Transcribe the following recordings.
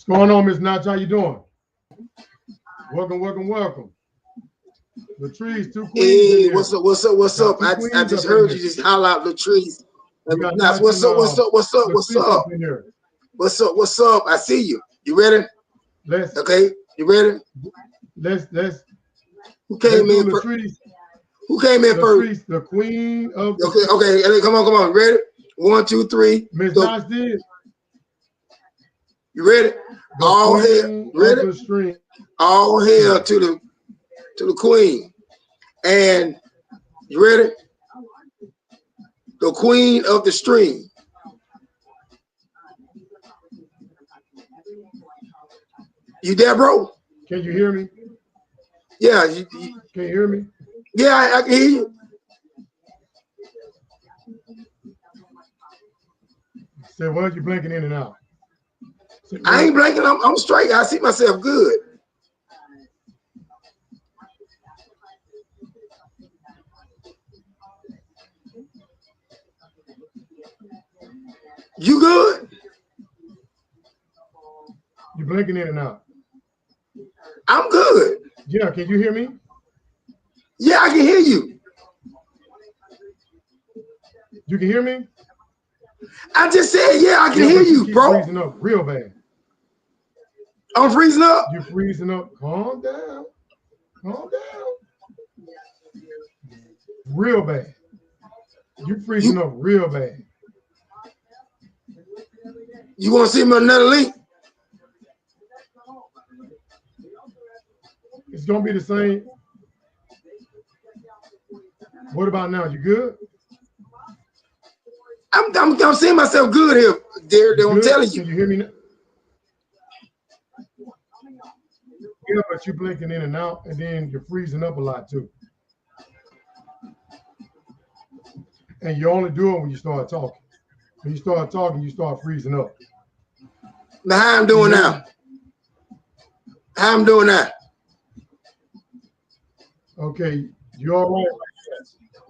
What's going on, Miss Notch? How you doing? Welcome, welcome, welcome. Latrice, two queens in Hey, here. what's up? What's up? What's Got up? two I queens just up in heard here. you just holler out Latrice. We got Nuts. Notch and What's up? What's up? What's up? What's Latrice up? up in here. What's up? What's up? I see you. You ready? Let's Okay. You ready? let's Who let's came do in first? Latrice. Who came in first? Latrice, the queen of the Okay. Okay. Hey, come on. Come on. Ready? 1, 2, 3. Miss Go. Notch did You ready? the All hail. queen Ready? of the stream. All hail to the queen. And you ready? The queen of the stream. You there, bro? Can you hear me? Yeah. Can you hear me? Yeah, I can hear you. Say, why are you blinking in and out? Say, I ain't blanking. I'm straight. I see myself good. You good? you blinking in and out. I'm good. Yeah, can you hear me? Yeah, I can hear you. You can hear me? I just said, yeah, I can Yeah, hear but you, keep bro. freezing up real bad. I'm freezing up. You freezing up. Calm down. Calm down. Real bad. You freezing up real bad. You want to see me another link? It's gonna be the same. What about now? You good? I'm seeing myself good here, dear. You I'm good? telling you. Can you hear me now? Yeah, but you blinking in and out, and then you're freezing up a lot too. And you only do it when you start talking. When you start talking, you start freezing up. Now, how I'm doing now? How I'm doing now? Okay, you all right?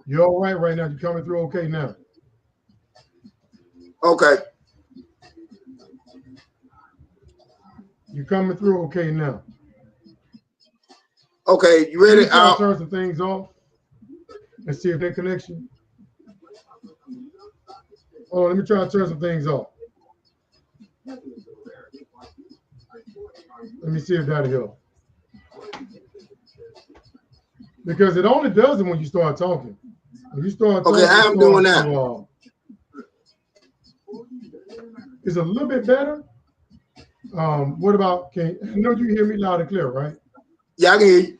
You're all right right now. You're coming through okay now. Okay. You're coming through okay now. Okay, you Let ready? me try to turn some things off and see if they connection. Oh, let me try to turn some things off. Let me see if that'll help. Because it only does it when you start talking. When you start talking, Okay, how I'm doing now? It's a little bit better. What about, I know you hear me loud and clear, right? Yeah, I can hear you.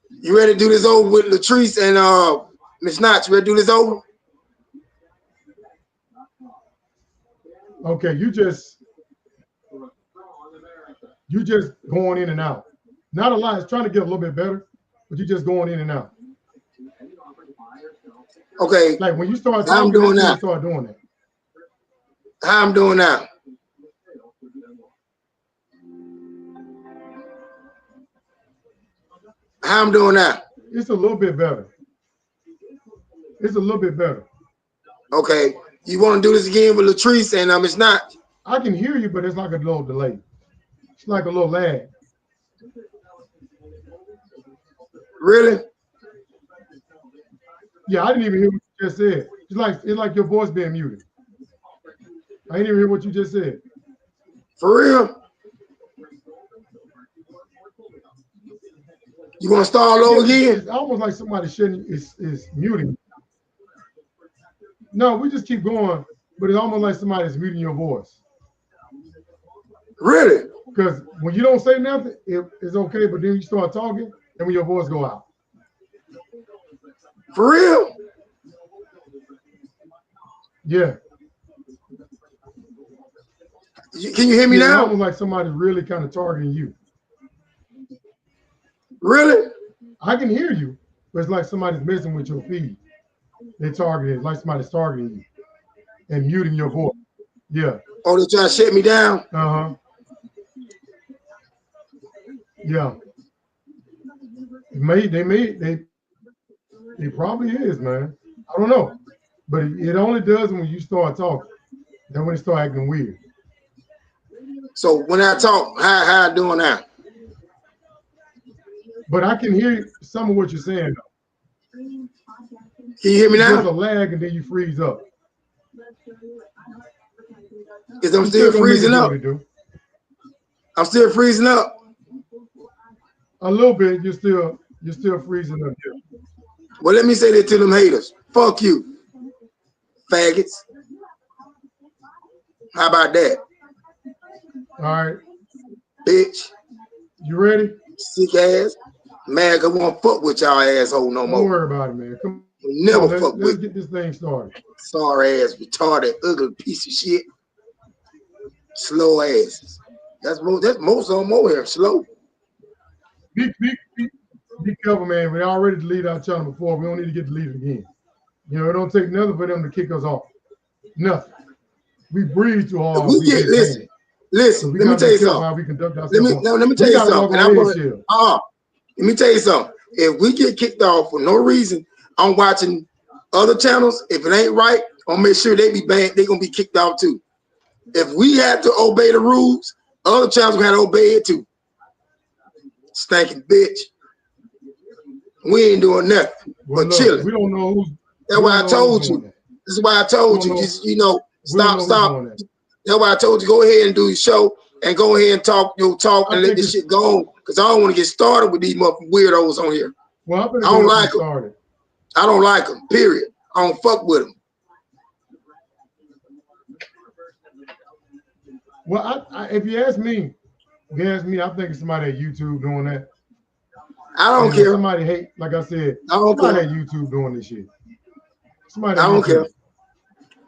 You ready to do this over with Latrice and Miss Notch? You ready to do this over? Okay, you just going in and out. Not a lot. It's trying to get a little bit better, but you're just going in and out. Okay. Like when you start how talking, I'm doing that's when now. you start doing that. How I'm doing now? How I'm doing now? It's a little bit better. It's a little bit better. Okay. You want to do this again with Latrice and Miss Notch? I can hear you, but it's like a little delay. It's like a little lag. Really? Yeah, I didn't even hear what you just said. It's like your voice being muted. I didn't even hear what you just said. For real? You want to start all over again? It's almost like somebody is muting. No, we just keep going, but it's almost like somebody's muting your voice. Really? Because when you don't say nothing, it's okay, but then you start talking, and when your voice go out. For real? Yeah. Can you hear me now? It's almost like somebody's really kind of targeting you. Really? I can hear you, but it's like somebody's messing with your feed. They're targeting, like somebody's targeting you and muting your voice. Yeah. Oh, they're trying to shut me down? Uh-huh. Yeah. It probably is, man. I don't know. But it only does when you start talking. Then when it start acting weird. So when I talk, how I doing now? But I can hear some of what you're saying. Can you hear me There's a now? lag and then you freeze up. Because I'm You still gonna make it freezing do up. what it do. I'm still freezing up. A little bit. You're still freezing up here. Well, let me say that to them haters. Fuck you, faggots. How about that, All right. bitch? You ready? Sick ass. Man, I won't fuck with y'all asshole no Don't more. worry about it, man. Come Never on, fuck let's with get this thing started. sorry ass, retarded, ugly piece of shit. Slow asses. That's most of them over here. Slow. Be careful, man. We already deleted our channel before. We don't need to get deleted again. You know, it don't take nothing for them to kick us off. Nothing. We breathe too hard. We get listen. Listen. So let me tell you something. How we conduct ourselves. Let me tell you something. Let me tell you something. If we get kicked off for no reason, I'm watching other channels. If it ain't right, I'll make sure they be banned. They're gonna be kicked off too. If we have to obey the rules, other channels gonna have to obey it too. Stinking bitch. We ain't doing nothing but chilling. We don't know who's. That's why I told you. This is why I told you. Just stop. That's why I told you go ahead and do your show and go ahead and talk and let this shit go on. Because I don't want to get started with these motherfucking weirdos on here. Well, I don't like them. I don't like them. Period. I don't fuck with them. Well, if you ask me, I think it's somebody at YouTube doing that. I don't care. Somebody hate, like I said, I don't care. At YouTube doing this shit. Somebody. I don't care.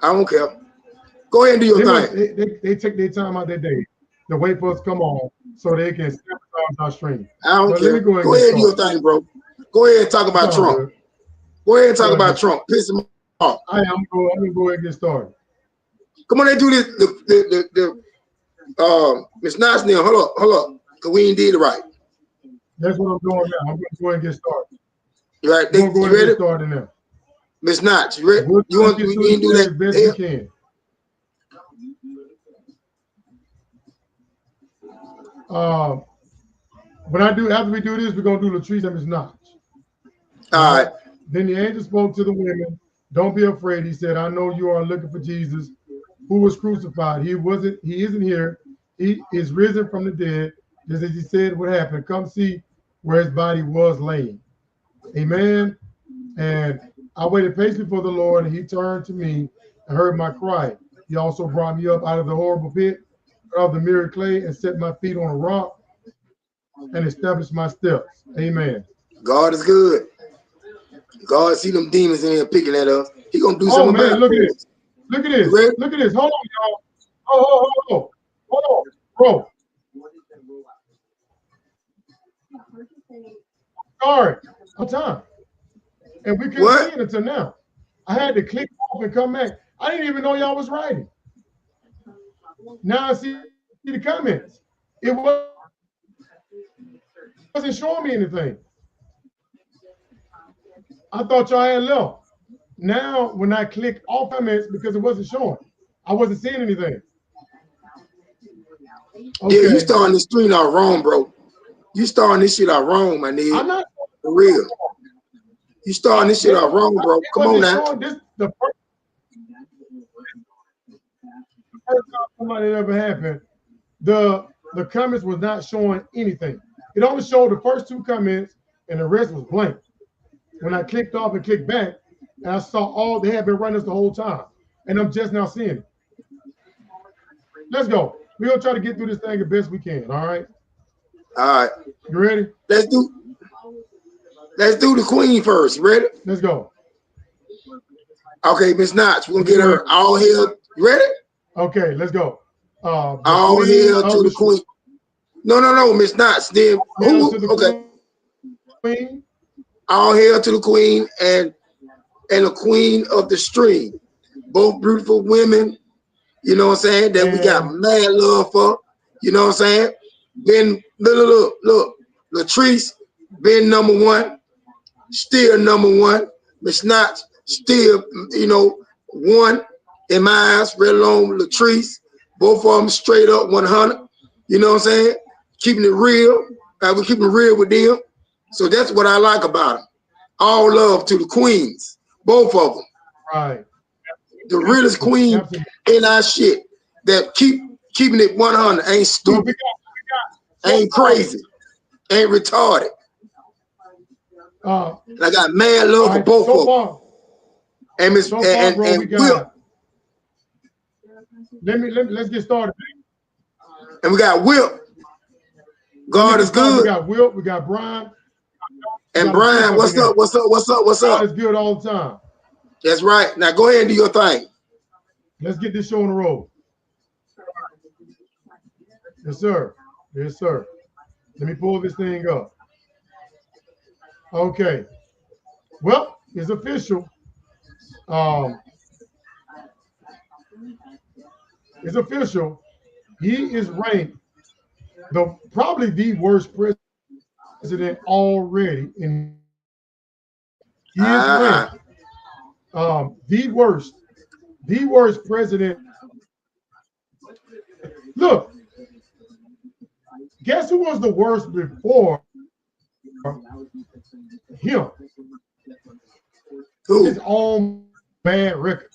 I don't care. Go ahead and do your thing. They take their time out their day to wait for us to come on so they can sabotage our stream. I don't care. Go ahead and do your thing, bro. Go ahead and talk about Trump. Good. Go ahead and talk about Trump. Piss him off. I'm gonna go ahead and get started. Come on, they do this. Miss Natsnell, hold up, because we ain't did it right. That's what I'm doing now. I'm gonna go ahead and get started. You right? Go ahead and get started now. Miss Notch, you ready? You want to do that? As best we can. When after we do this, we're gonna do Latrice and Miss Notch. All right. Then the angel spoke to the women. Don't be afraid. He said, I know you are looking for Jesus, who was crucified. He isn't here. He is risen from the dead, just as he said would happen. Come see where his body was laying. Amen. And I waited patiently for the Lord, and he turned to me and heard my cry. He also brought me up out of the horrible pit of the mirror clay and set my feet on a rock and established my steps. Amen. God is good. God see them demons in here picking at us. He gonna do something about it. Look at this. Look at this. Look at this. Hold on, y'all. Hold on, bro. Sorry, on time. And we couldn't see it until now. I had to click off and come back. I didn't even know y'all was writing. Now I see the comments. It wasn't showing me anything. I thought y'all had left. Now, when I clicked off comments because it wasn't showing, I wasn't seeing anything. Okay. Yeah, you starting this stream out wrong, bro. You starting this shit out wrong, my nigga. I'm not for real. You starting this shit out wrong, bro. Come on now. The first time somebody ever happened, the comments was not showing anything. It only showed the first two comments, and the rest was blank. When I clicked off and clicked back, and I saw they had been running this the whole time, and I'm just now seeing it. Let's go. We're gonna try to get through this thing the best we can. All right. All right. You ready? Let's do the queen first. You ready? Let's go. Okay, Miss Notch, we're gonna get her all hail. You ready? Okay, let's go. All hail to the queen. No, Miss Notch. Then who? Okay. Queen. All hail to the queen and the queen of the stream. Both beautiful women. You know what I'm saying? That we got mad love for. You know what I'm saying? Been look, Latrice been #1, still #1. Miss Notch still, 1. in my eyes, let alone Latrice. Both of them straight up 100. You know what I'm saying? Keeping it real. We're keeping it real with them. So that's what I like about them. All love to the queens, both of them. Right. The realest queen in our shit that keeping it 100. Ain't stupid. Ain't crazy. Ain't retarded. I got mad love for both of them. And Miss and Will. Let's get started. And we got Will. God is good. We got Will. We got Brian. And Brian, what's up? What's up? What's up? What's up? It's good all the time. That's right. Now go ahead and do your thing. Let's get this show on the road. Yes, sir. Yes, sir. Let me pull this thing up. Okay. Well, it's official. It's official. He is ranked probably the worst president already in. He is ranked the worst president. Look, guess who was the worst before him? Who? His own bad record.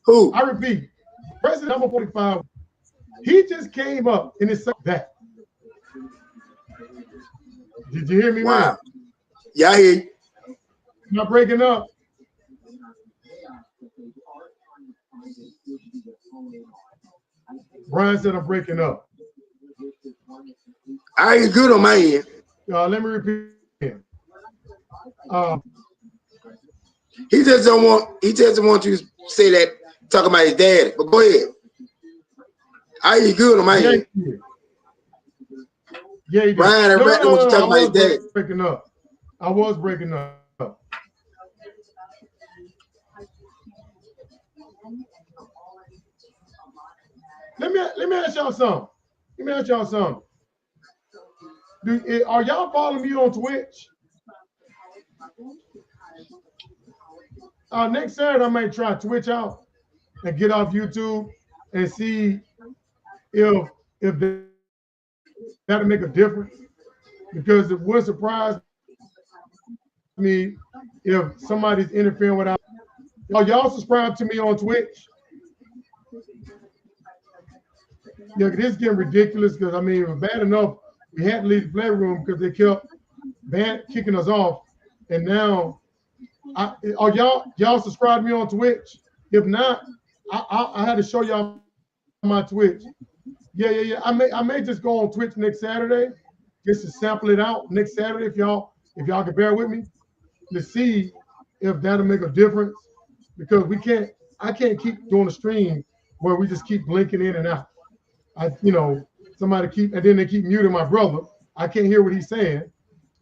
Who? I repeat, President number 45. He just came up and it's like that. Did you hear me? Wow. Man? Yeah, I hear you. Not breaking up. Brian said I'm breaking up. I ain't good on my end. Let me repeat. He just don't want you to say that talking about his daddy. But go ahead. I ain't good on my end. Yeah, you Brian, I reckon what you talking about his daddy. Breaking up. I was breaking up. Let me ask y'all something. Are y'all following me on Twitch? Next Saturday, I might try Twitch out and get off YouTube and see if that'll make a difference. Because it would surprise me if somebody's interfering without. Y'all subscribe to me on Twitch? Yeah, this is getting ridiculous because I mean, it was bad enough we had to leave the playroom because they kept kicking us off, and now are y'all subscribe to me on Twitch? If not, I had to show y'all my Twitch. Yeah. I may just go on Twitch next Saturday just to sample it out next Saturday if y'all can bear with me to see if that'll make a difference, because I can't keep doing a stream where we just keep blinking in and out. Somebody and then they keep muting my brother. I can't hear what he's saying.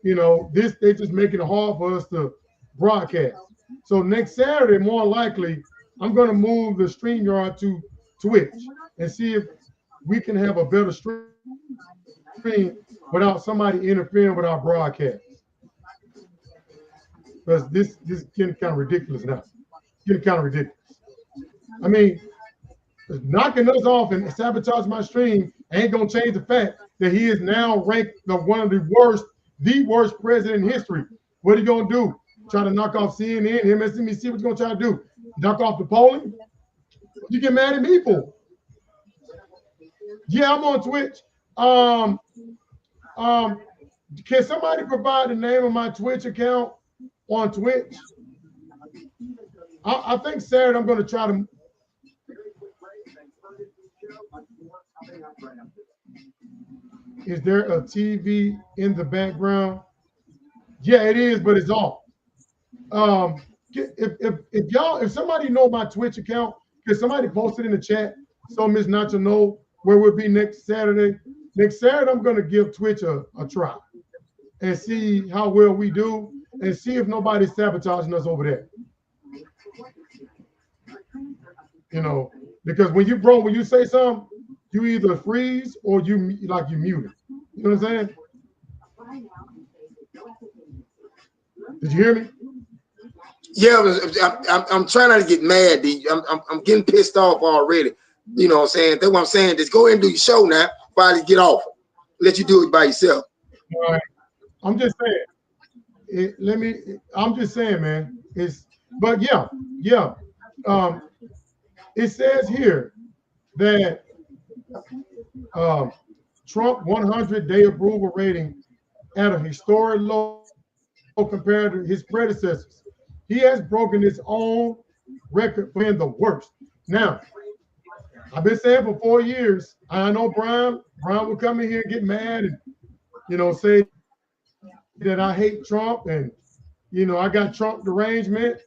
They just making it hard for us to broadcast. So next Saturday, more likely, I'm going to move the StreamYard to Twitch and see if we can have a better stream without somebody interfering with our broadcast. Because this is getting kind of ridiculous now. Getting kind of ridiculous. I mean, knocking us off and sabotage my stream ain't gonna change the fact that he is now ranked one of the worst president in history. What are you gonna do? Try to knock off CNN, MSNBC? What you gonna try to do? Knock off the polling? You get mad at me for? Yeah, I'm on Twitch. Can somebody provide the name of my Twitch account on Twitch? I think Saturday I'm gonna try to. Is there a TV in the background? Yeah, it is, but it's off. If somebody know my Twitch account, can somebody post it in the chat so Miss Nacho know where we'll be next Saturday? Next Saturday, I'm gonna give Twitch a try and see how well we do and see if nobody's sabotaging us over there. Because when you say something, you either freeze or you mute it. You know what I'm saying? Did you hear me? Yeah, I'm trying not to get mad, D. I'm getting pissed off already. You know what I'm saying? That's what I'm saying. Just go ahead and do your show now. Finally get off. Let you do it by yourself. All right. I'm just saying. I'm just saying, man. But yeah. It says here that Trump 100-day approval rating at a historic low compared to his predecessors. He has broken his own record for being the worst. Now, I've been saying for 4 years, I know Brian will come in here and get mad and, say that I hate Trump and, I got Trump derangement.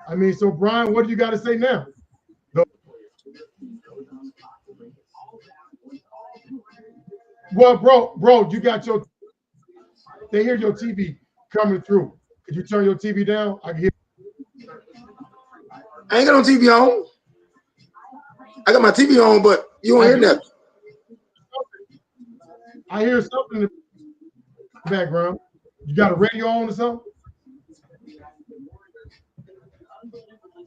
I mean, so Brian, what do you got to say now? Well, bro, you got they hear your TV coming through. Could you turn your TV down? I can hear. I ain't got no TV on. I got my TV on, but you don't hear nothing. I hear something in the background. You got a radio on or something?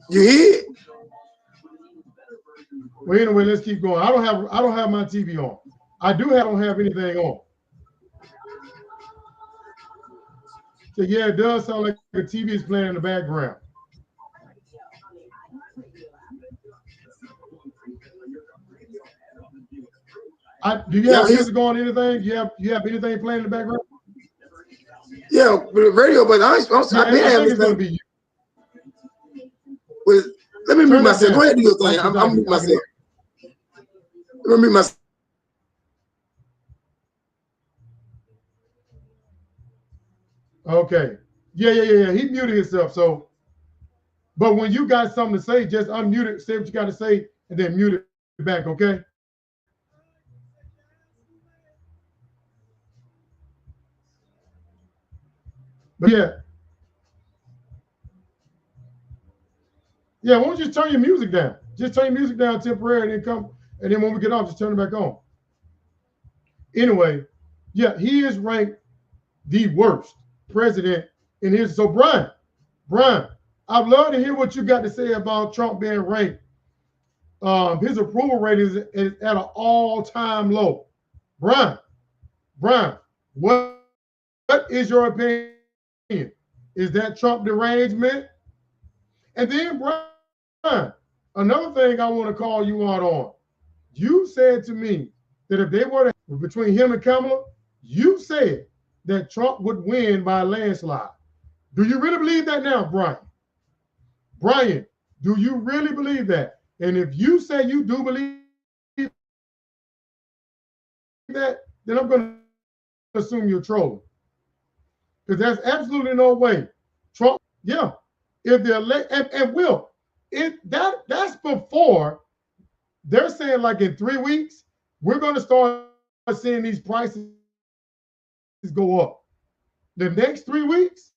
You hear it? Well, anyway, let's keep going. I don't have my TV on. I don't have anything on. So yeah, it does sound like the TV is playing in the background. Do you have music on anything? You have anything playing in the background? Yeah, radio, but I been having it's gonna be you. Well, let me mute myself. Go ahead and do your thing. I'm mute myself. Let me mute myself. Okay. Yeah. He muted himself. So, but when you got something to say, just unmute it, say what you got to say, and then mute it back, okay? But yeah, why don't you turn your music down? Just turn your music down temporarily and then when we get off, just turn it back on. Anyway, yeah, he is ranked the worst president in history. So Brian, I'd love to hear what you got to say about Trump being ranked. His approval rating is at an all-time low. Brian, what is your opinion? Is that Trump derangement? And then, Brian, another thing I want to call you out on. You said to me that if they were between him and Kamala, you said that Trump would win by a landslide. Do you really believe that now, Brian? Brian, do you really believe that? And if you say you do believe that, then I'm going to assume you're trolling. Because there's absolutely no way. Trump, yeah. If the that's before they're saying like in 3 weeks, we're going to start seeing these prices go up. The next 3 weeks,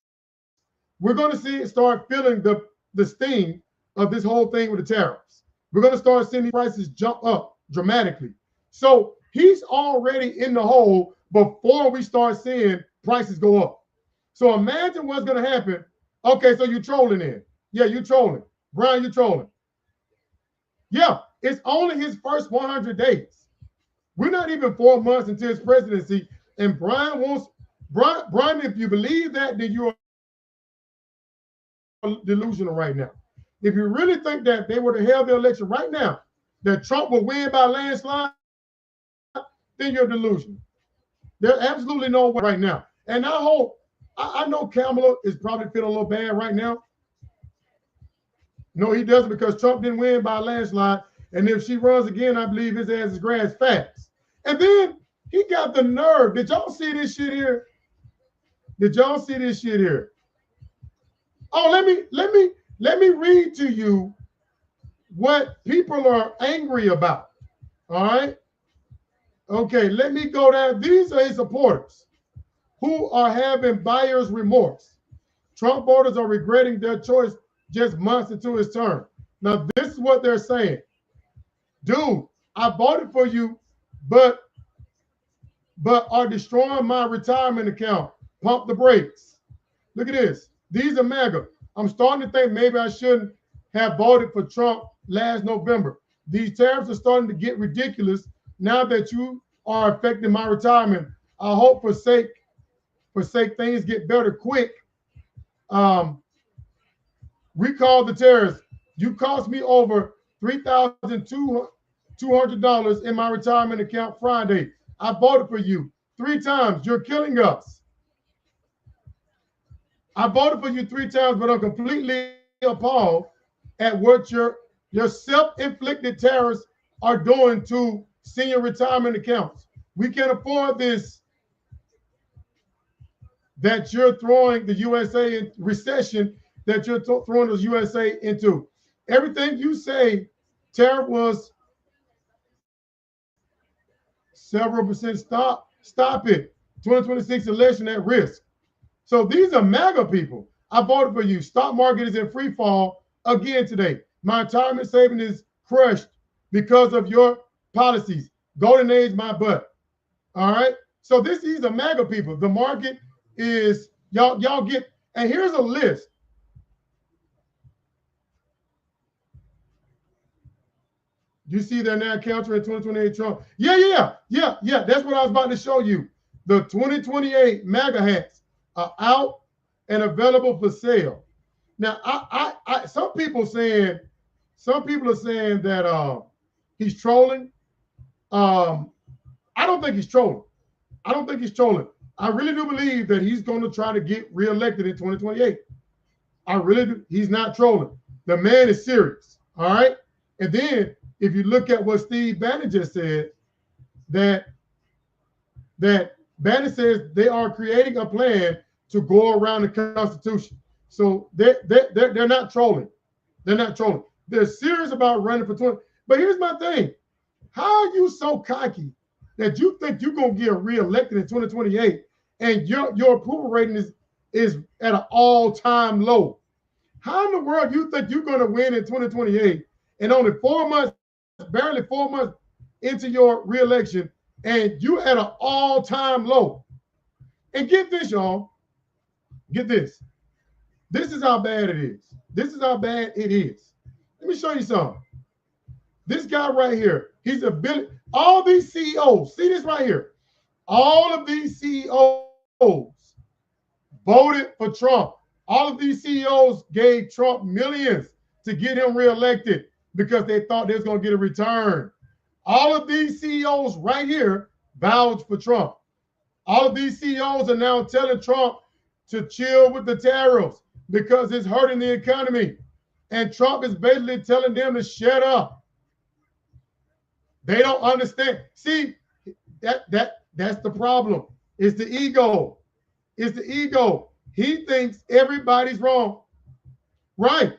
we're going to see it start feeling the sting of this whole thing with the tariffs. We're going to start seeing these prices jump up dramatically. So he's already in the hole before we start seeing prices go up. So imagine what's going to happen. Okay, so you're trolling in. Yeah, you're trolling. Brian, you're trolling. Yeah, it's only his first 100 days. We're not even 4 months into his presidency. And Brian, if you believe that, then you're delusional right now. If you really think that they were to held the election right now, that Trump will win by landslide, then you're delusional. There's absolutely no way right now. And I know Kamala is probably feeling a little bad right now. No, he doesn't, because Trump didn't win by a landslide. And if she runs again, I believe his ass is grass fast. And then he got the nerve. Did y'all see this shit here? Oh, let me read to you what people are angry about. All right. Okay, let me go down. These are his supporters who are having buyer's remorse. Trump voters are regretting their choice just months into his term. Now, this is what they're saying. Dude, I voted for you, but are destroying my retirement account. Pump the brakes. Look at this. These are MAGA. I'm starting to think maybe I shouldn't have voted for Trump last November. These tariffs are starting to get ridiculous now that you are affecting my retirement. I hope for sake things get better quick. Recall the tariffs. You cost me over $3,200 in my retirement account Friday. I voted for you 3 times. You're killing us. I voted for you 3 times, but I'm completely appalled at what your self-inflicted tariffs are doing to senior retirement accounts. We can't afford this, that you're throwing the USA in recession, that you're throwing the USA into. Everything you say, tariff was several percent. Stop it. 2026 election at risk. So these are MAGA people. I voted for you. Stock market is in free fall again today. My retirement saving is crushed because of your policies. Golden age my butt. All right. So these are MAGA people. The market is y'all get, and here's a list. You see that now countering 2028 Trump. Yeah. That's what I was about to show you. The 2028 MAGA hats are out and available for sale. Now, some people are saying that he's trolling. I don't think he's trolling. I really do believe that he's going to try to get reelected in 2028. I really do. He's not trolling. The man is serious. All right. And then if you look at what Steve Bannon just said, that Bannon says they are creating a plan to go around the Constitution. So they're not trolling. They're not trolling. They're serious about running for 20. But here's my thing. How are you so cocky that you think you're going to get reelected in 2028 and your approval rating is at an all-time low? How in the world do you think you're going to win in 2028 and only 4 months, barely 4 months into your reelection, and you at an all-time low? And get this, y'all. Get this. This is how bad it is. This is how bad it is. Let me show you something. This guy right here, he's a billion. All these CEOs, see this right here. All of these CEOs voted for Trump. All of these CEOs gave Trump millions to get him reelected because they thought they was going to get a return. All of these CEOs right here vouched for Trump. All of these CEOs are now telling Trump to chill with the tariffs because it's hurting the economy. And Trump is basically telling them to shut up. They don't understand. See, that's the problem. It's the ego. It's the ego. He thinks everybody's wrong. Right.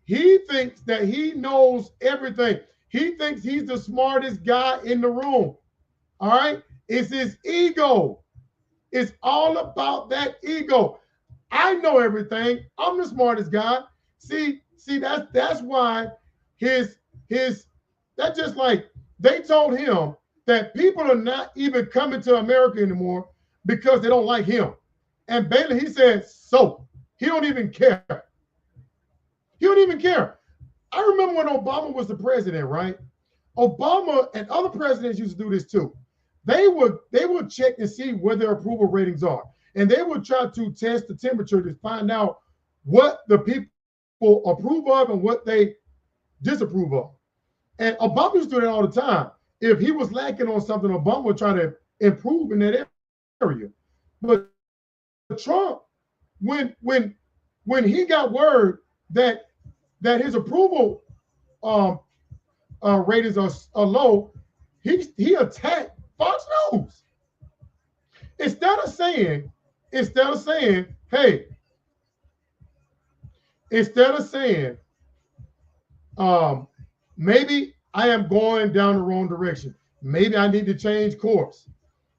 He thinks that he knows everything. He thinks he's the smartest guy in the room. All right? It's his ego. It's all about that ego. I know everything. I'm the smartest guy. See, that's why that's just like they told him that people are not even coming to America anymore because they don't like him. And Bailey, he said, so he don't even care. He don't even care. I remember when Obama was the president, right? Obama and other presidents used to do this too. They would check and see where their approval ratings are. And they would try to test the temperature to find out what the people approve of and what they disapprove of. And Obama used to do that all the time. If he was lacking on something, Obama would try to improve in that area. But Trump, when he got word that his approval ratings are low, he attacked Fox News. Instead of saying, maybe I am going down the wrong direction. Maybe I need to change course.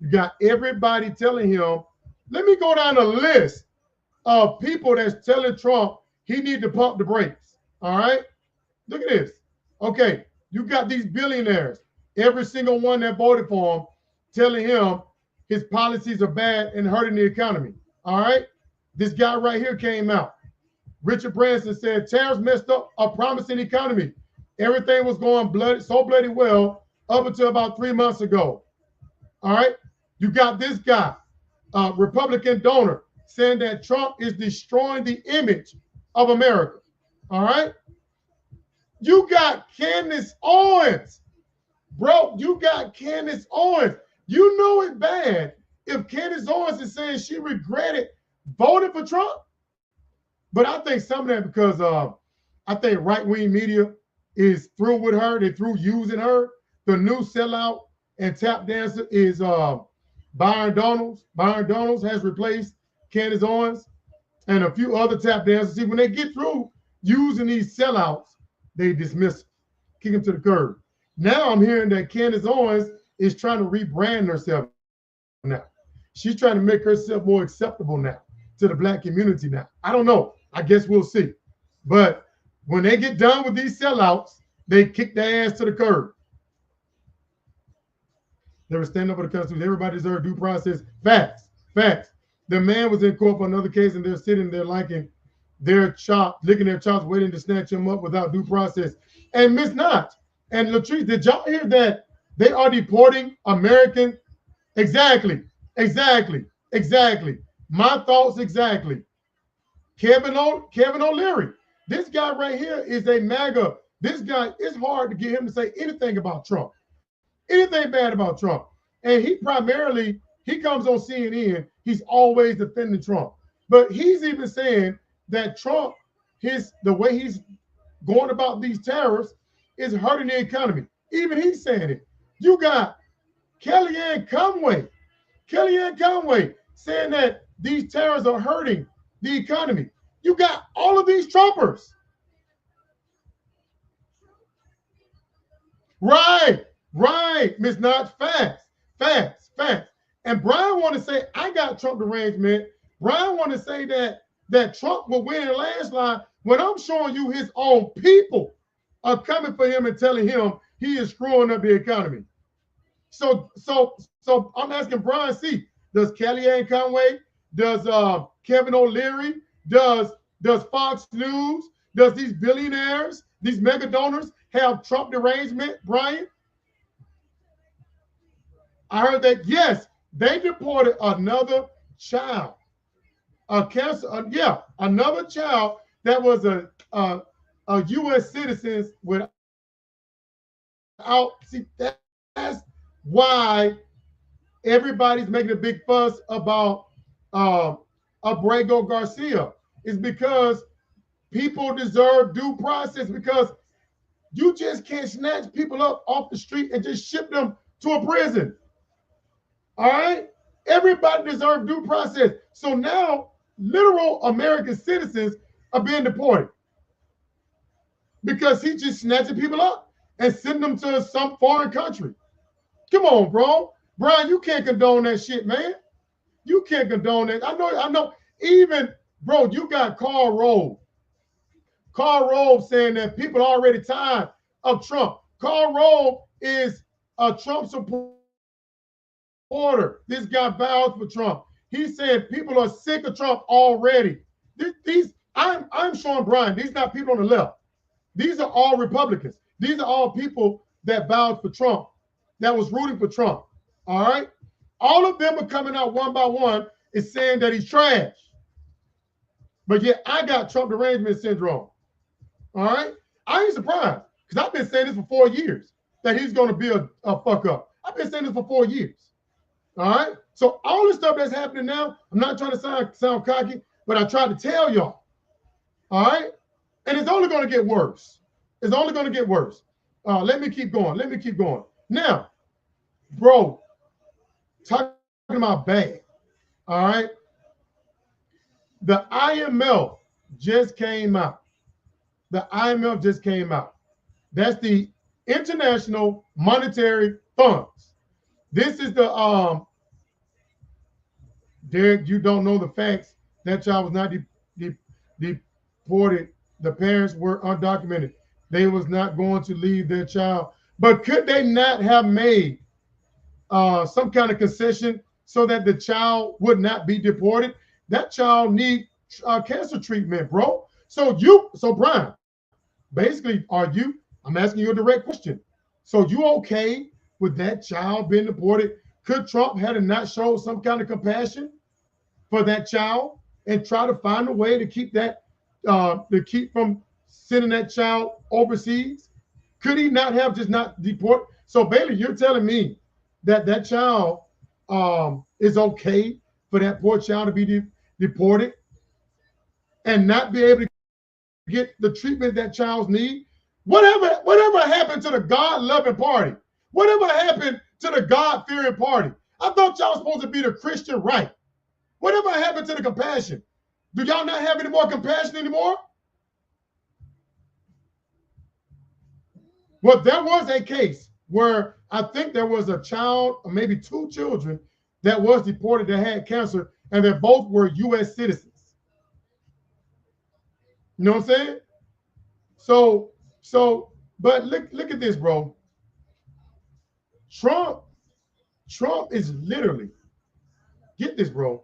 You got everybody telling him, let me go down a list of people that's telling Trump he need to pump the brakes. All right? Look at this. Okay, you got these billionaires, every single one that voted for him, telling him his policies are bad and hurting the economy. All right? This guy right here came out. Richard Branson said tariffs messed up a promising economy. Everything was going bloody well up until about 3 months ago. All right. You got this guy, Republican donor, saying that Trump is destroying the image of America. All right. You got Candace Owens. Bro, you got Candace Owens. You know it's bad if Candace Owens is saying she regretted voting for Trump. But I think some of that because I think right-wing media is through with her. They're through using her. The new sellout and tap dancer is Byron Donalds. Byron Donalds has replaced Candace Owens and a few other tap dancers. See, when they get through using these sellouts, they dismiss, kick them to the curb. Now I'm hearing that Candace Owens is trying to rebrand herself now. She's trying to make herself more acceptable now to the black community now. I don't know. I guess we'll see. But when they get done with these sellouts, they kick their ass to the curb. They were standing up for the Constitution. Everybody deserves due process. Facts. Facts. The man was in court for another case, and they're sitting there liking their chop, licking their chops, waiting to snatch him up without due process. And Miss Knott and Latrice, did y'all hear that they are deporting American? Exactly. My thoughts exactly. Kevin O'Leary. This guy right here is a MAGA. This guy, it's hard to get him to say anything about Trump, anything bad about Trump. And he comes on CNN, he's always defending Trump. But he's even saying that Trump, the way he's going about these tariffs is hurting the economy. Even he's saying it. You got Kellyanne Conway saying that these tariffs are hurting the economy. You got all of these Trumpers. Right, Ms. Knott, facts. And Brian want to say, I got Trump derangement. Brian want to say that Trump will win in a landslide when I'm showing you his own people are coming for him and telling him he is screwing up the economy. So I'm asking Brian C. Does Kellyanne Conway, does Kevin O'Leary, does Fox News, does these billionaires, these mega donors have Trump derangement, Brian? I heard that, yes, they deported another child, another child that was a U.S. citizen without. See, that's why everybody's making a big fuss about Abrego Garcia. Is because people deserve due process, because you just can't snatch people up off the street and just ship them to a prison. All right? Everybody deserves due process. So now literal American citizens are being deported because he's just snatching people up and sending them to some foreign country. Come on, bro. Brian, you can't condone that shit, man. You can't condone that. I know. Even, bro, you got Karl Rove. Karl Rove saying that people are already tired of Trump. Karl Rove is a Trump supporter. This guy vowed for Trump. He's saying people are sick of Trump already. I'm showing Brian, these are not people on the left. These are all Republicans. These are all people that vowed for Trump, that was rooting for Trump. All right? All of them are coming out one by one and saying that he's trash. But yet I got Trump derangement syndrome. All right? I ain't surprised, because I've been saying this for 4 years, that he's going to be a fuck up. I've been saying this for 4 years. All right? So all the stuff that's happening now, I'm not trying to sound cocky, but I tried to tell y'all. All right? And it's only going to get worse. It's only going to get worse. Let me keep going. Now, bro, talking about bad. All right? The IMF just came out. That's the International Monetary Funds. This is the Derek, you don't know the facts. That child was not deported. The parents were undocumented. They was not going to leave their child. But could they not have made some kind of concession so that the child would not be deported? That child need cancer treatment, bro. So Brian, basically, I'm asking you a direct question. So you okay with that child being deported? Could Trump had not showed some kind of compassion for that child and try to find a way to keep from sending that child overseas? Could he not have just not deport? So Bailey, you're telling me that child is okay for that poor child to be deported and not be able to get the treatment that child's need? Whatever happened to the God-loving party? Whatever happened to the God-fearing party? I thought y'all was supposed to be the Christian right. Whatever happened to the compassion? Do y'all not have any more compassion anymore? Well, there was a case where I think there was a child, or maybe two children, that was deported that had cancer, and they both were U.S. citizens. You know what I'm saying? But look at this, bro. Trump is literally, get this, bro.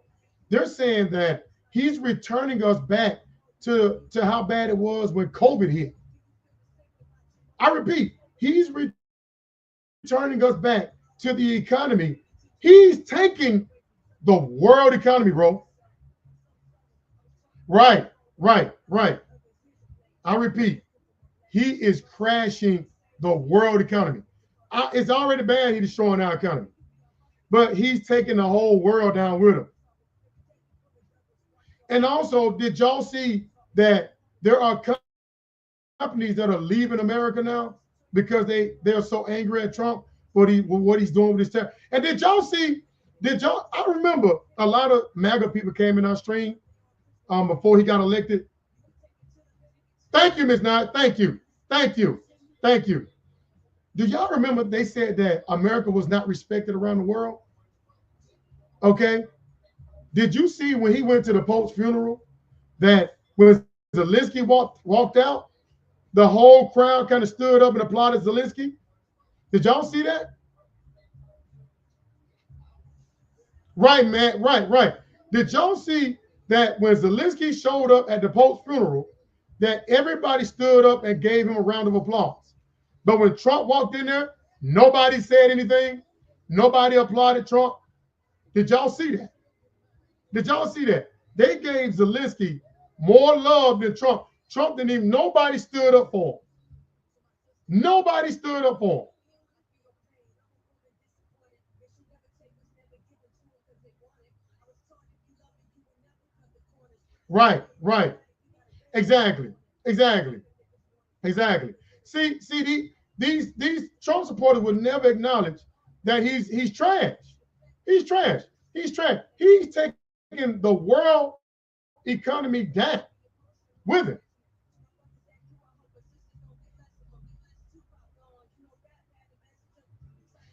They're saying that he's returning us back to how bad it was when COVID hit. I repeat, he's returning us back to the economy. He's taking the world economy, bro. Right. I repeat, he is crashing the world economy. It's already bad he's destroying our economy, but he's taking the whole world down with him. And also, did y'all see that there are companies that are leaving America now because they're so angry at Trump for what he's doing with his tariff? And did y'all see? I remember a lot of MAGA people came in our stream before he got elected. Thank you, Ms. Knight. Thank you. Do y'all remember they said that America was not respected around the world? Okay. Did you see when he went to the Pope's funeral that when Zelensky walked out, the whole crowd kind of stood up and applauded Zelensky? Did y'all see that? Right, man. Right. Did y'all see that when Zelensky showed up at the Pope's funeral, that everybody stood up and gave him a round of applause? But when Trump walked in there, nobody said anything. Nobody applauded Trump. Did y'all see that? They gave Zelensky more love than Trump. Trump didn't even, nobody stood up for him. Right. Exactly. See, these Trump supporters would never acknowledge that he's trash. He's taking the world economy down with it.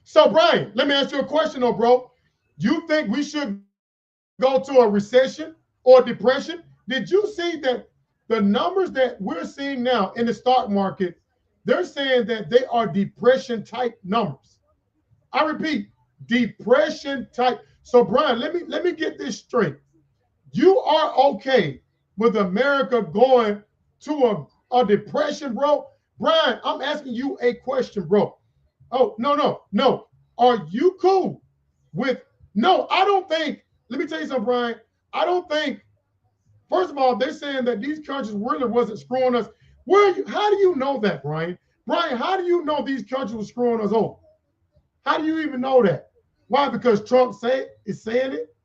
So, Brian, let me ask you a question, though, bro. You think we should go to a recession or depression? Did you see that the numbers that we're seeing now in the stock market, they're saying that they are depression type numbers? I repeat, depression type. So, Brian, let me get this straight. You are okay with America going to a depression, bro? Brian, I'm asking you a question, bro. Oh, no. Are you cool with, no, I don't think, let me tell you something, Brian. I don't think, first of all, they're saying that these countries really wasn't screwing us. How do you know that, Brian? Brian, how do you know these countries were screwing us over? How do you even know that? Why? Because Trump is saying it?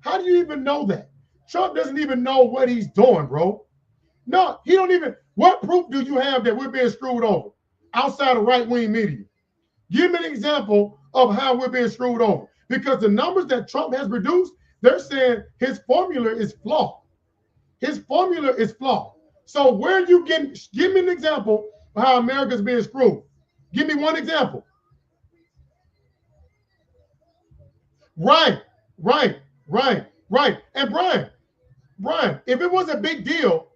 How do you even know that? Trump doesn't even know what he's doing, bro. No, he don't even, what proof do you have that we're being screwed over outside of right-wing media? Give me an example of how we're being screwed over. Because the numbers that Trump has produced, they're saying his formula is flawed. So where are you getting, give me an example of how America's being screwed. Give me one example. Right. And Brian, if it was a big deal,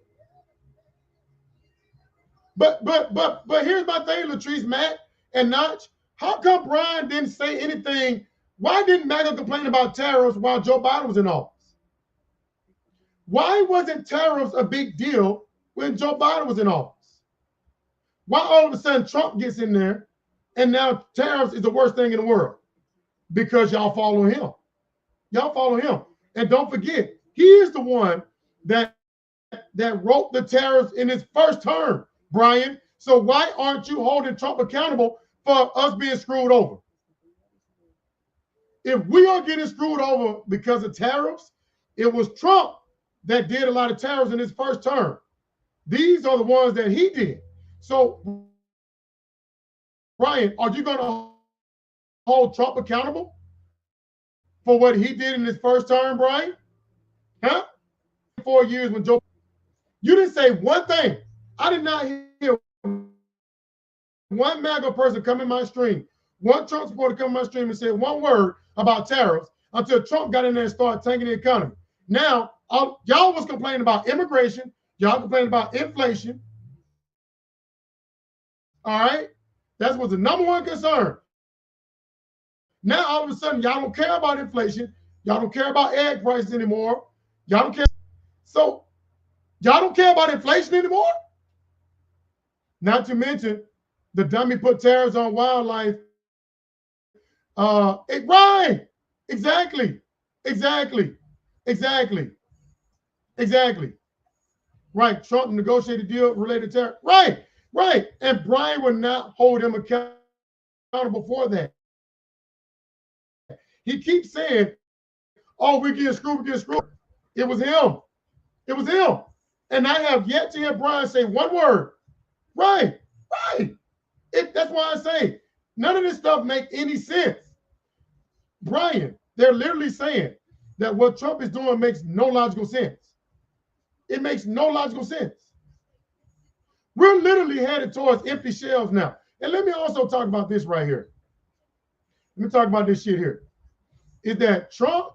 but here's my thing, Latrice, Matt, and Notch. How come Brian didn't say anything? Why didn't MAGA complain about tariffs while Joe Biden was in office? Why wasn't tariffs a big deal when Joe Biden was in office? Why all of a sudden Trump gets in there and now tariffs is the worst thing in the world? Because y'all follow him. Y'all follow him. And don't forget, he is the one that wrote the tariffs in his first term, Brian. So why aren't you holding Trump accountable for us being screwed over? If we are getting screwed over because of tariffs, it was Trump that did a lot of tariffs in his first term. These are the ones that he did. So, Brian, are you going to hold Trump accountable for what he did in his first term, Brian? Huh? 4 years when Joe, you didn't say one thing. I did not hear one MAGA person come in my stream, one Trump supporter come in my stream and say one word about tariffs until Trump got in there and started tanking the economy. Now, y'all was complaining about immigration. Y'all complaining about inflation. All right? That was the number one concern. Now, all of a sudden, y'all don't care about inflation. Y'all don't care about egg prices anymore. Y'all don't care. So, y'all don't care about inflation anymore? Not to mention, the dummy put tariffs on wildlife. Right. Exactly. Right. Trump negotiated a deal related to tariff. Right. And Brian would not hold him accountable for that. He keeps saying, oh, we're getting screwed. It was him. And I have yet to hear Brian say one word. Right. That's why I say none of this stuff makes any sense. Brian, they're literally saying that what Trump is doing makes no logical sense. It makes no logical sense. We're literally headed towards empty shelves now. And let me also talk about this right here. Let me talk about this shit here. Is that Trump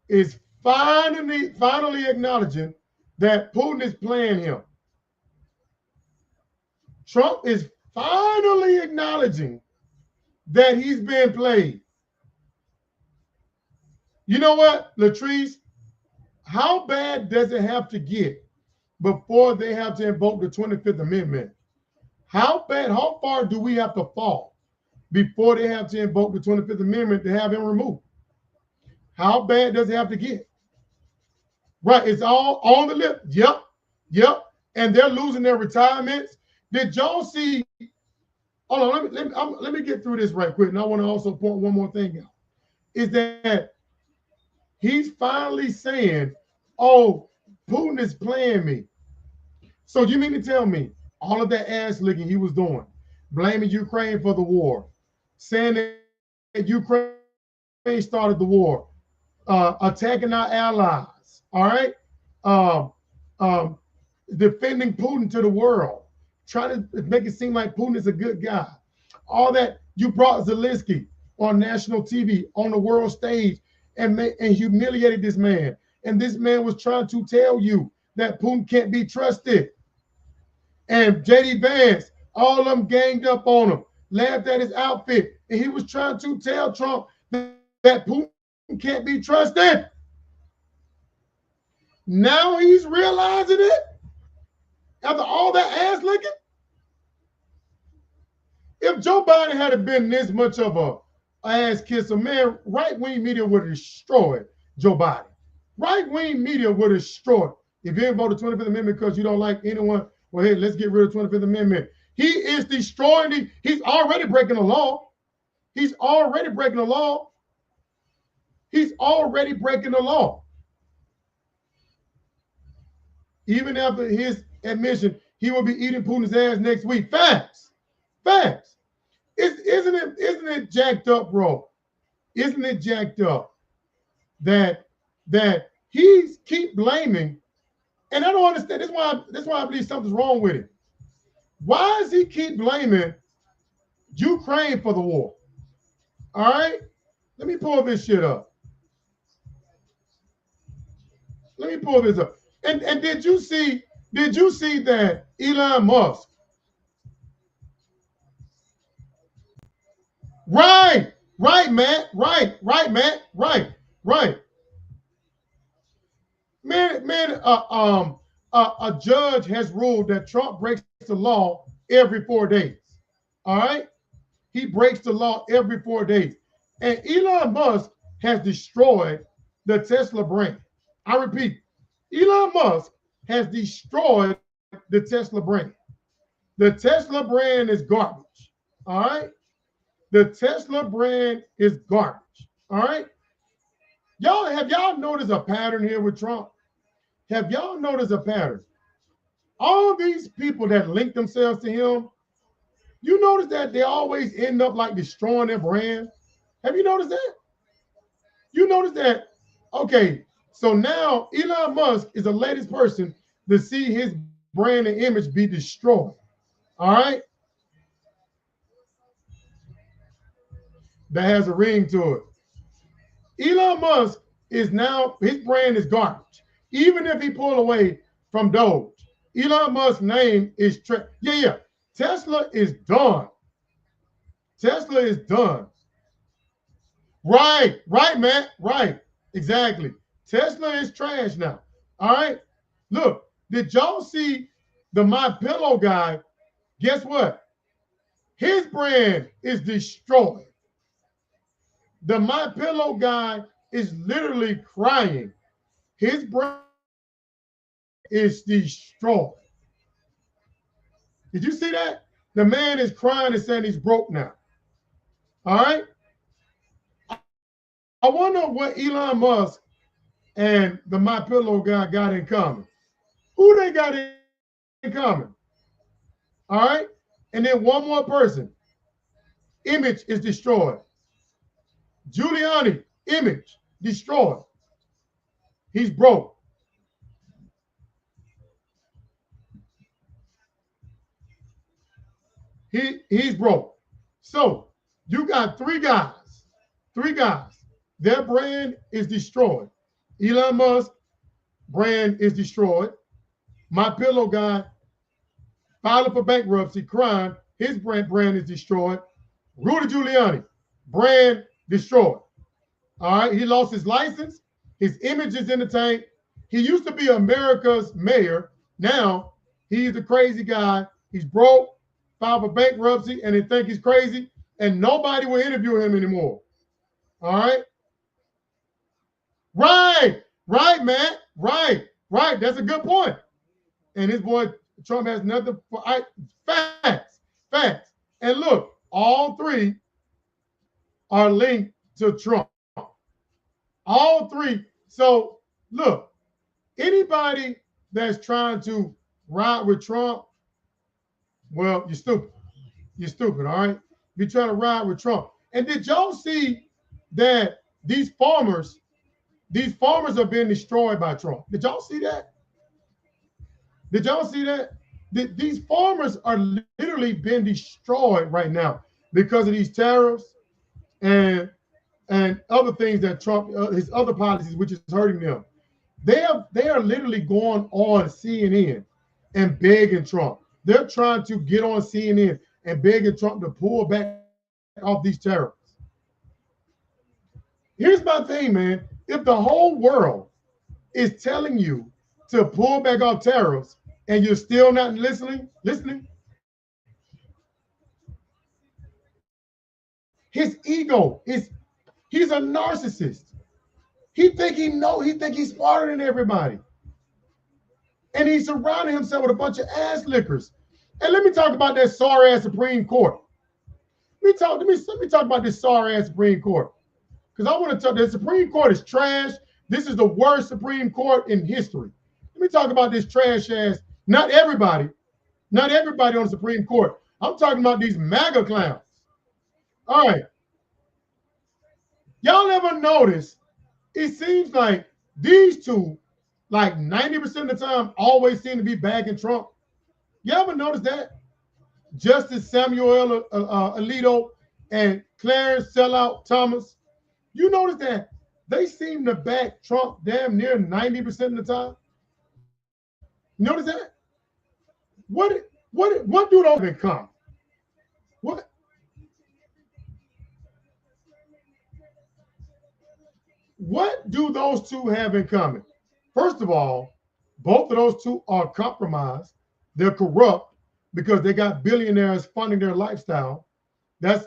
is finally acknowledging that Putin is playing him. Trump is finally acknowledging that he's being played. You know what, Latrice? How bad does it have to get before they have to invoke the 25th Amendment? How far do we have to fall before they have to invoke the 25th Amendment to have him removed? How bad does it have to get? Right, it's all on the lip. Yep. And they're losing their retirements. Did y'all see? Hold on, let me get through this right quick. And I want to also point one more thing out. Is that he's finally saying, oh, Putin is playing me. So you mean to tell me all of that ass licking he was doing, blaming Ukraine for the war, saying that Ukraine started the war, attacking our allies, all right? Defending Putin to the world, trying to make it seem like Putin is a good guy. All that, you brought Zelensky on national TV, on the world stage, and humiliated this man. And this man was trying to tell you that Putin can't be trusted. And J.D. Vance, all of them ganged up on him, laughed at his outfit. And he was trying to tell Trump that Putin can't be trusted. Now he's realizing it after all that ass licking. If Joe Biden had been this much of a ass kisser, man, right-wing media would have destroyed Joe Biden. Right-wing media would have destroyed. If you didn't vote the 25th Amendment because you don't like anyone, well, hey, let's get rid of the 25th Amendment. He is destroying he's already breaking the law. He's already breaking the law. Even after his admission, he will be eating Putin's ass next week. Facts. Isn't it jacked up, bro? Isn't it jacked up that he's keep blaming? And I don't understand. That's why I believe something's wrong with it. Why does he keep blaming Ukraine for the war? All right, let me pull this shit up. And did you see that Elon Musk? Right, Matt. Right. Man, a judge has ruled that Trump breaks the law every 4 days. All right? He breaks the law every 4 days. And Elon Musk has destroyed the Tesla brand. I repeat, Elon Musk has destroyed the Tesla brand. The Tesla brand is garbage. All right? The Tesla brand is garbage. All right? Have y'all noticed a pattern here with Trump? Have y'all noticed a pattern? All these people that link themselves to him, you notice that they always end up like destroying their brand. Have you noticed that? You notice that? Okay, so now Elon Musk is the latest person to see his brand and image be destroyed. All right? That has a ring to it. Elon Musk is now, his brand is garbage. Even if he pull away from Doge, Elon Musk's name is, Tesla is done. Tesla is done. Right, Matt, right, exactly. Tesla is trash now. All right, look, did y'all see the My Pillow guy? Guess what? His brand is destroyed. The My Pillow guy is literally crying. His brand is destroyed. Did you see that? The man is crying and saying he's broke now. All right. I wonder what Elon Musk and the My Pillow guy got in common. Who they got in common? All right. And then one more person. Image is destroyed. Giuliani, image destroyed. He's broke. He's broke. So you got three guys. Their brand is destroyed. Elon Musk brand is destroyed. My Pillow guy filing for bankruptcy, crying. His brand is destroyed. Rudy Giuliani brand destroyed. All right, he lost his license. His image is in the tank. He used to be America's mayor. Now he's a crazy guy. He's broke, filed for bankruptcy, and they think he's crazy, and nobody will interview him anymore. All right. Right, Matt. Right. That's a good point. And his boy Trump has nothing for facts. And look, all three are linked to Trump. All three. So look, anybody that's trying to ride with Trump, well, you're stupid. You're stupid, all right? You're trying to ride with Trump. And did y'all see that these farmers are being destroyed by Trump? Did y'all see that? Did y'all see that? These farmers are literally being destroyed right now because of these tariffs and other things that Trump, his other policies, which is hurting them. They are literally going on CNN and begging Trump. They're trying to get on CNN and begging Trump to pull back off these tariffs. Here's my thing, man. If the whole world is telling you to pull back off tariffs and you're still not listening, his ego is, he's a narcissist. He think he's smarter than everybody. And he's surrounding himself with a bunch of ass lickers. And let me talk about that sorry ass Supreme Court. Let me talk about this sorry ass Supreme Court. Because I want to tell you, the Supreme Court is trash. This is the worst Supreme Court in history. Let me talk about this trash ass. Not everybody on the Supreme Court. I'm talking about these MAGA clowns. All right. Y'all ever notice, it seems like these two, like 90% of the time, always seem to be bagging Trump. You ever notice that? Justice Samuel Alito and Clarence Sellout Thomas. You notice that they seem to back Trump damn near 90% of the time. Notice that? What do those become? What do those two have in common? First of all, Both of those two are compromised. They're corrupt because they got billionaires funding their lifestyle. That's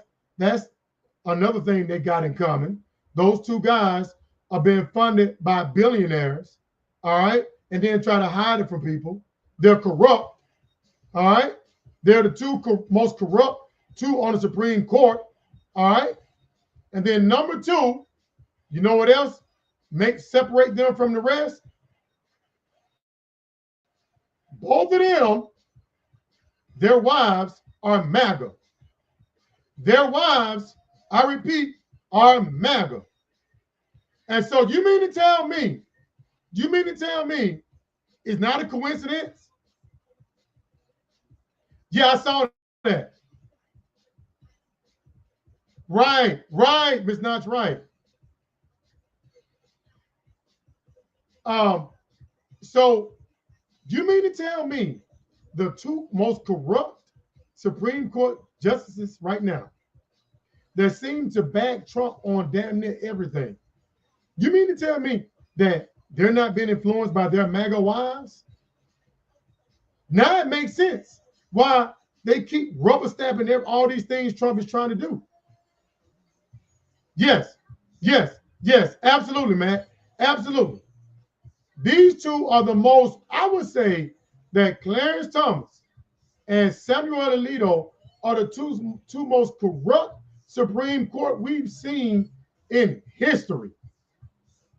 another thing they got in common. Those two guys are being funded by billionaires, all right, and then try to hide it from people. They're corrupt, all right. They're the two most corrupt two on the Supreme Court, all right. And then number two, you know what else separate them from the rest? Both of them, their wives are MAGA. Their wives, I repeat, are MAGA. And so you mean to tell me it's not a coincidence? Yeah, I saw that. Right, Ms. Notch, right. So you mean to tell me the two most corrupt Supreme Court justices right now that seem to back Trump on damn near everything, you mean to tell me that they're not being influenced by their MAGA wives? Now it makes sense why they keep rubber stamping all these things Trump is trying to do. Yes, absolutely, man. Absolutely. These two are the most, I would say that Clarence Thomas and Samuel Alito are the two most corrupt Supreme Court we've seen in history.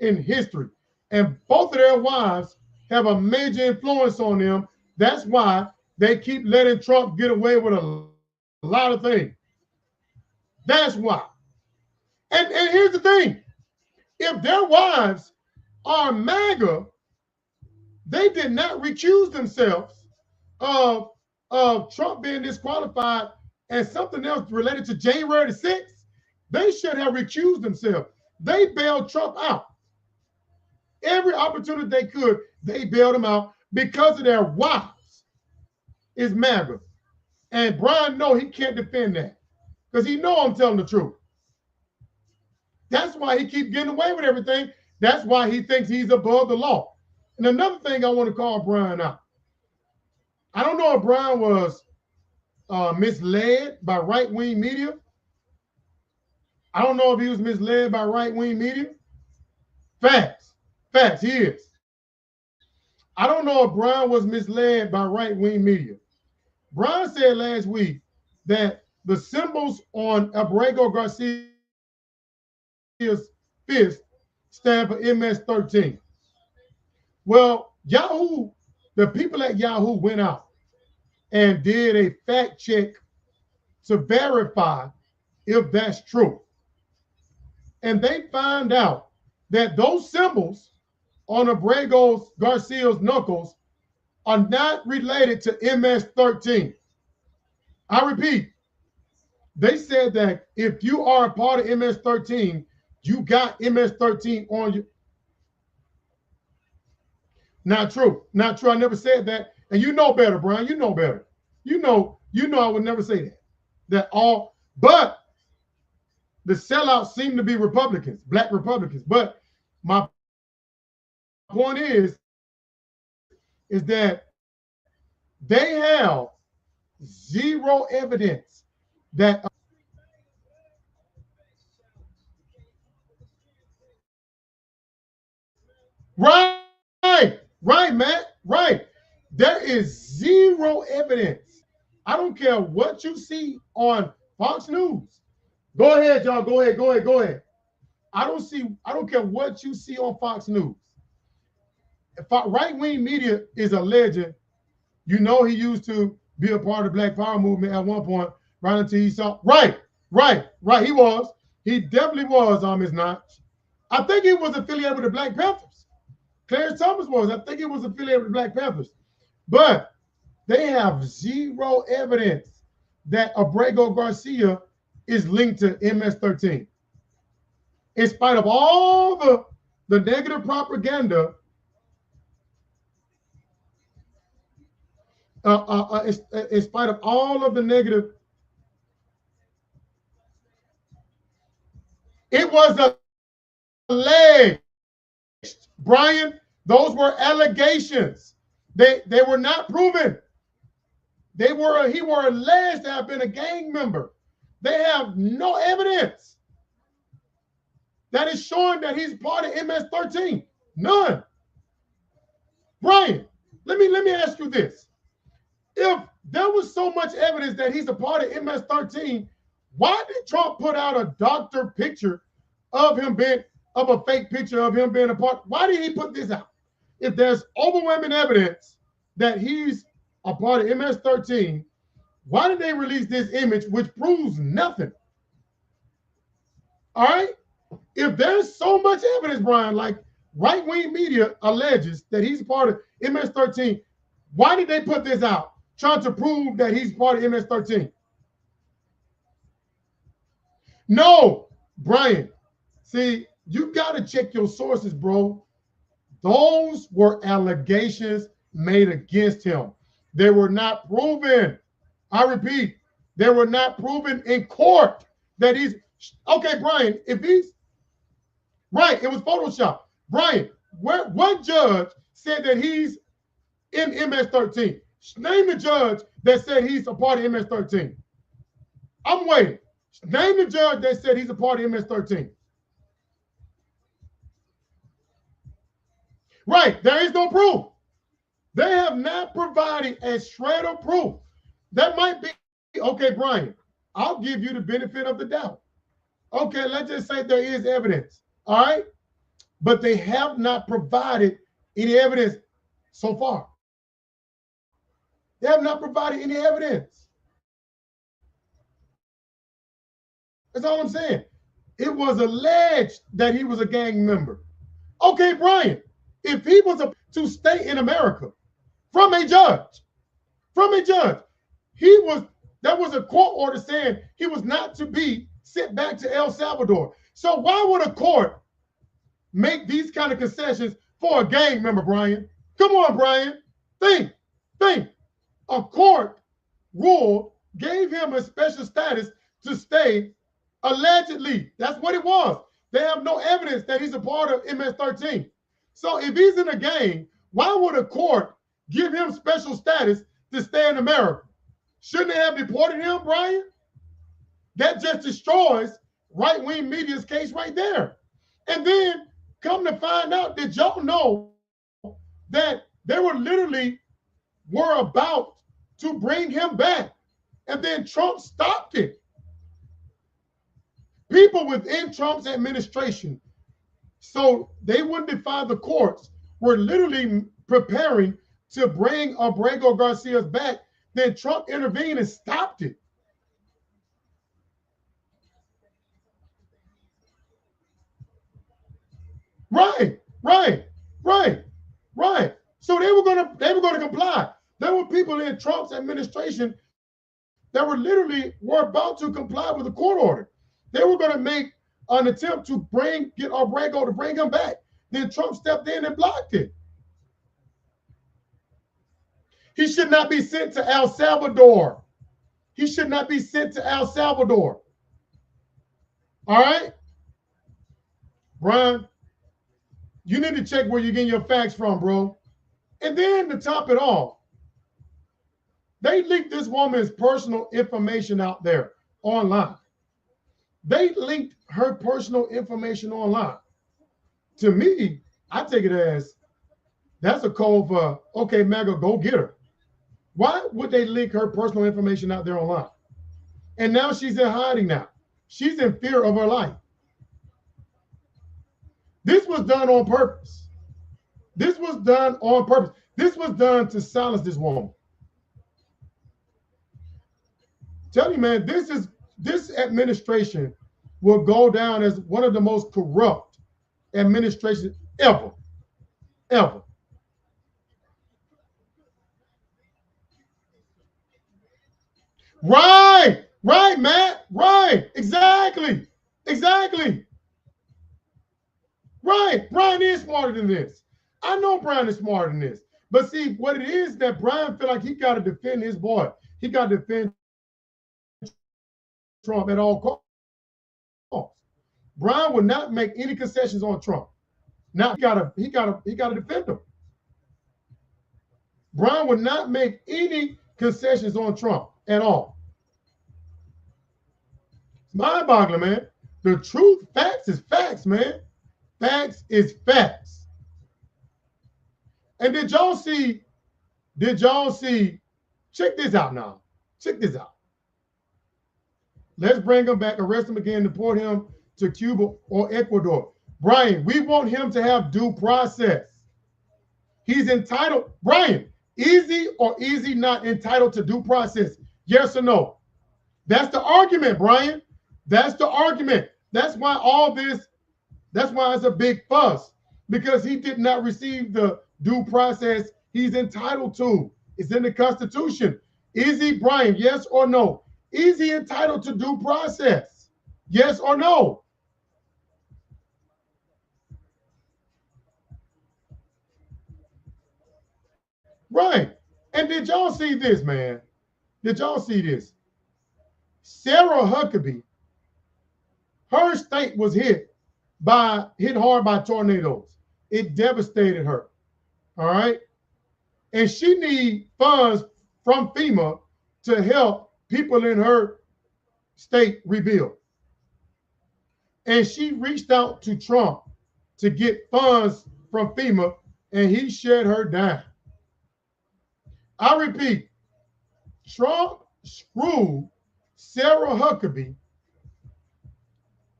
And both of their wives have a major influence on them. That's why they keep letting Trump get away with a lot of things. That's why. And here's the thing. If their wives are MAGA, they did not recuse themselves of Trump being disqualified and something else related to January the 6th. They should have recused themselves. They bailed Trump out. Every opportunity they could, they bailed him out because of their wives is MAGA. And Brian know he can't defend that because he know I'm telling the truth. That's why he keeps getting away with everything. That's why he thinks he's above the law. And another thing I want to call Brian out. I don't know if Brian was misled by right-wing media. I don't know if he was misled by right-wing media. Facts, he is. I don't know if Brian was misled by right-wing media. Brian said last week that the symbols on Abrego Garcia's fist stand for MS-13. Well, Yahoo, the people at Yahoo went out and did a fact check to verify if that's true. And they found out that those symbols on Abrego Garcia's knuckles are not related to MS-13. I repeat, they said that if you are a part of MS-13, you got MS-13 on you. Not true. I never said that. And you know better, Brian. You know better. You know I would never say that. But the sellouts seem to be Republicans, black Republicans. But my point is that they have zero evidence that Right, Matt. Right. There is zero evidence. I don't care what you see on Fox News. Go ahead, y'all. Go ahead. I don't care what you see on Fox News. Right-wing media is a legend. You know he used to be a part of the Black Power movement at one point, right until he saw. Right. He was. He definitely was, Ms. Notch. I think he was affiliated with the Black Panthers. Clarence Thomas was. I think he was affiliated with the Black Panthers. But they have zero evidence that Abrego Garcia is linked to MS-13. In spite of all the negative propaganda, in spite of all of the negative, it was alleged, Brian, Those were allegations. They were not proven. He were alleged to have been a gang member. They have no evidence that is showing that he's part of MS-13. None. Brian, let me ask you this. If there was so much evidence that he's a part of MS-13, why did Trump put out a doctor picture of him being, of a fake picture of him being a part? Why did he put this out? If there's overwhelming evidence that he's a part of MS-13, why did they release this image which proves nothing? All right? If there's so much evidence, Brian, like right-wing media alleges that he's part of MS-13, why did they put this out, trying to prove that he's part of MS-13? No, Brian. See, you got to check your sources, bro. Those were allegations made against him. They were not proven. I repeat, they were not proven in court that he's, okay, Brian, if he's, right, it was Photoshop. Brian, what judge said that he's in MS-13? Name the judge that said he's a part of MS-13. I'm waiting. Name the judge that said he's a part of MS-13. Right, there is no proof. They have not provided a shred of proof. That might be, okay, Brian, I'll give you the benefit of the doubt. Okay, let's just say there is evidence, all right? But they have not provided any evidence so far. They have not provided any evidence. That's all I'm saying. It was alleged that he was a gang member. Okay, Brian, if he was to stay in America from a judge, there was a court order saying he was not to be sent back to El Salvador. So why would a court make these kind of concessions for a gang member, Brian? Come on, Brian. Think. A court rule gave him a special status to stay, allegedly. That's what it was. They have no evidence that he's a part of MS-13. So if he's in a gang, why would a court give him special status to stay in America? Shouldn't they have deported him, Brian? That just destroys right-wing media's case right there. And then come to find out, did y'all know that they were about to bring him back, and then Trump stopped it? People within Trump's administration, so they wouldn't defy the courts, were literally preparing to bring Abrego Garcia back. Then Trump intervened and stopped it. Right. So they were gonna comply. There were people in Trump's administration that were about to comply with the court order. They were gonna make an attempt to get Abrego to bring him back. Then Trump stepped in and blocked it. He should not be sent to El Salvador. All right? Brian, you need to check where you're getting your facts from, bro. And then to top it off, they leaked this woman's personal information out there online. They linked her personal information online. To me, I take it as that's a code for, okay, MAGA, go get her. Why would they link her personal information out there online? And now she's in hiding now. She's in fear of her life. This was done on purpose. This was done to silence this woman. Tell you, man, this administration will go down as one of the most corrupt administrations ever. Right, Matt. Right, exactly. Right, Brian is smarter than this. I know Brian is smarter than this. But see, what it is that Brian feel like he got to defend his boy. He got to defend Trump at all costs. Brian will not make any concessions on Trump. Now he gotta defend him. Brian would not make any concessions on Trump at all. It's mind-boggling, man. The truth, facts is facts, man. Facts is facts. And did y'all see, check this out now. Check this out. Let's bring him back, arrest him again, deport him to Cuba or Ecuador. Brian, we want him to have due process. He's entitled. Brian, is he or is he not entitled to due process? Yes or no? That's the argument, Brian. That's the argument. That's why all this, that's why it's a big fuss, because he did not receive the due process he's entitled to. It's in the Constitution. Is he, Brian, yes or no? Is he entitled to due process? Yes or no? Right. And did y'all see this, man? Did y'all see this? Sarah Huckabee, her state was hit hard by tornadoes. It devastated her. All right. And she needs funds from FEMA to help people in her state rebuild. And she reached out to Trump to get funds from FEMA, and he shut her down. I repeat, Trump screwed Sarah Huckabee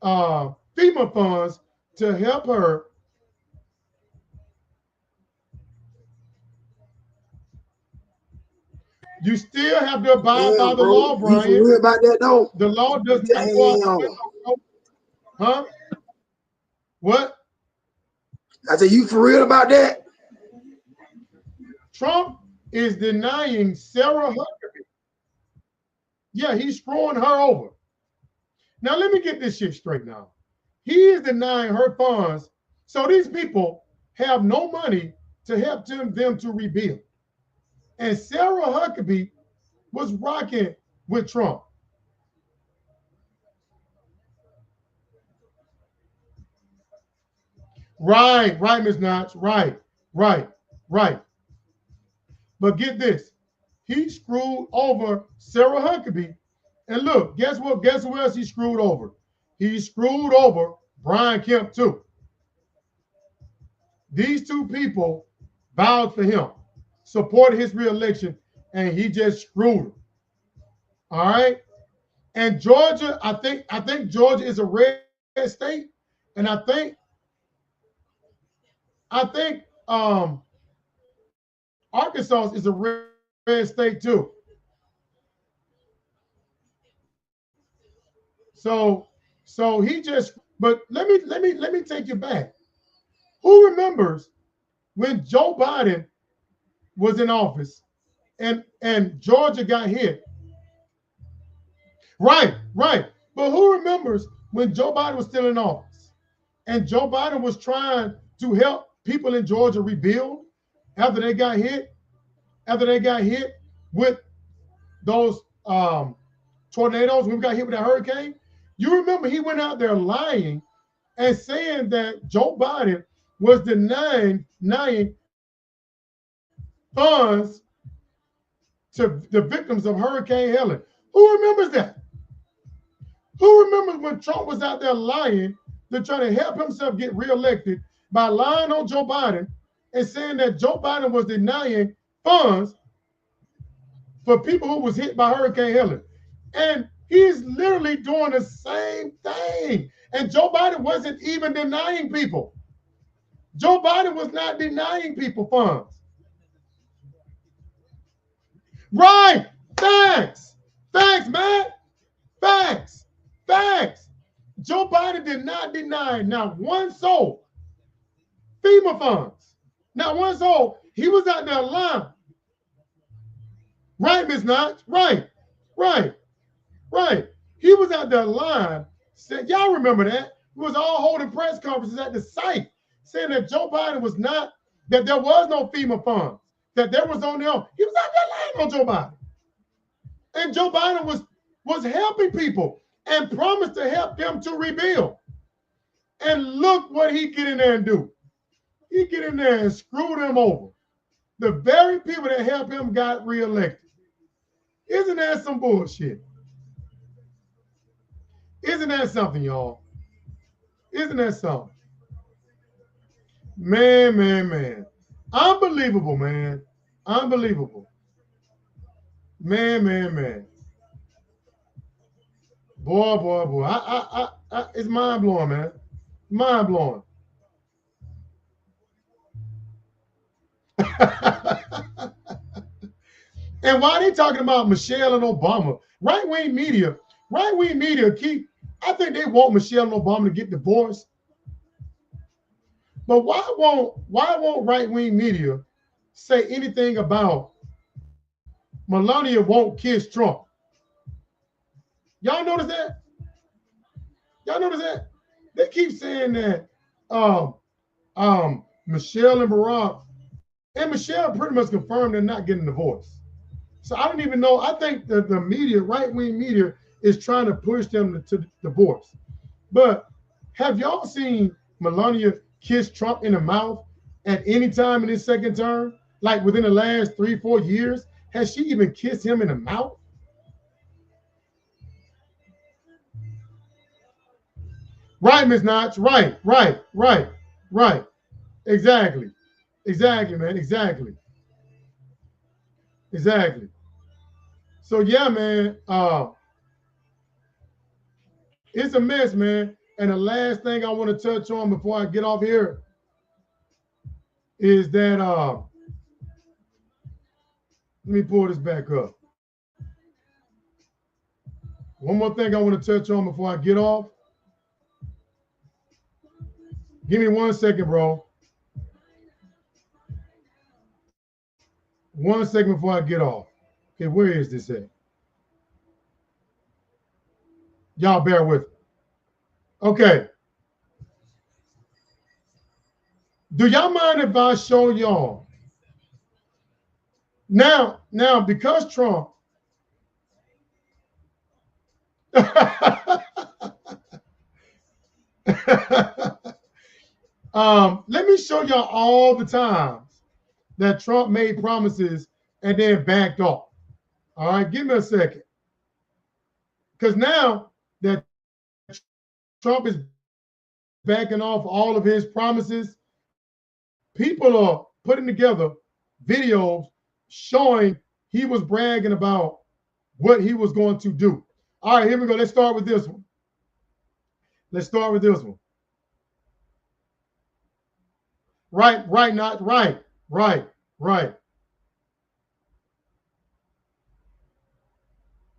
FEMA funds to help her. You still have to abide by the law, Brian. You real about that though? The law does not go out. Huh? What? I said, you for real about that? Trump is denying Sarah Huckabee. Yeah, he's screwing her over. Now, let me get this shit straight now. He is denying her funds, so these people have no money to help them to rebuild. And Sarah Huckabee was rocking with Trump. Right, Ms. Notch. Right. But get this. He screwed over Sarah Huckabee. And look, guess what? Guess who else he screwed over? He screwed over Brian Kemp too. These two people vowed for him, supported his reelection, and he just screwed him. All right. And Georgia, I think Georgia is a red state, and I think Arkansas is a red state too. So he just, but let me take you back. Who remembers when Joe Biden was in office and Georgia got hit? Right. But who remembers when Joe Biden was still in office and Joe Biden was trying to help people in Georgia rebuild after they got hit with those tornadoes, when we got hit with that hurricane? You remember he went out there lying and saying that Joe Biden was denying funds to the victims of Hurricane Helen. Who remembers that? Who remembers when Trump was out there lying to try to help himself get reelected by lying on Joe Biden and saying that Joe Biden was denying funds for people who was hit by Hurricane Helen? And he's literally doing the same thing. And Joe Biden wasn't even denying people. Joe Biden was not denying people funds. Right. Facts, man. Facts. Joe Biden did not deny not one soul FEMA funds. Not one soul. He was out there lying. Right, Ms. Notch? Right. He was out there lying. Said, y'all remember that? He was all holding press conferences at the site saying that Joe Biden was not, that there was no FEMA funds, that there was on their own. He was out there lying on Joe Biden. And Joe Biden was helping people and promised to help them to rebuild. And look what he get in there and do. He get in there and screw them over. The very people that helped him got reelected. Isn't that some bullshit? Isn't that something, y'all? Isn't that something? Man. Unbelievable, man. Unbelievable. Man. Boy. It's mind blowing, man. Mind blowing. And why they talking about Michelle and Obama? Right-wing media keep, I think they want Michelle and Obama to get divorced. But why won't right-wing media say anything about Melania won't kiss Trump? Y'all notice that? Y'all notice that? They keep saying that Michelle and Barack, and Michelle pretty much confirmed they're not getting divorced. So I don't even know. I think that the media, right-wing media, is trying to push them to divorce. But have y'all seen Melania kiss Trump in the mouth at any time in his second term? Like within the last 3-4 years? Has she even kissed him in the mouth? Right, Ms. Notch. Right. Exactly, man. Exactly. So yeah, man, it's a mess, man. And the last thing I want to touch on before I get off here is that let me pull this back up. One more thing I want to touch on before I get off. Give me 1 second, bro. 1 second before I get off. Okay, where is this at? Y'all bear with me. Okay. Do y'all mind if I show y'all? Now, because Trump let me show y'all all the times that Trump made promises and then backed off. All right, give me a second. Because now that Trump is backing off all of his promises, people are putting together videos showing he was bragging about what he was going to do. All right, here we go. Let's start with this one. Right.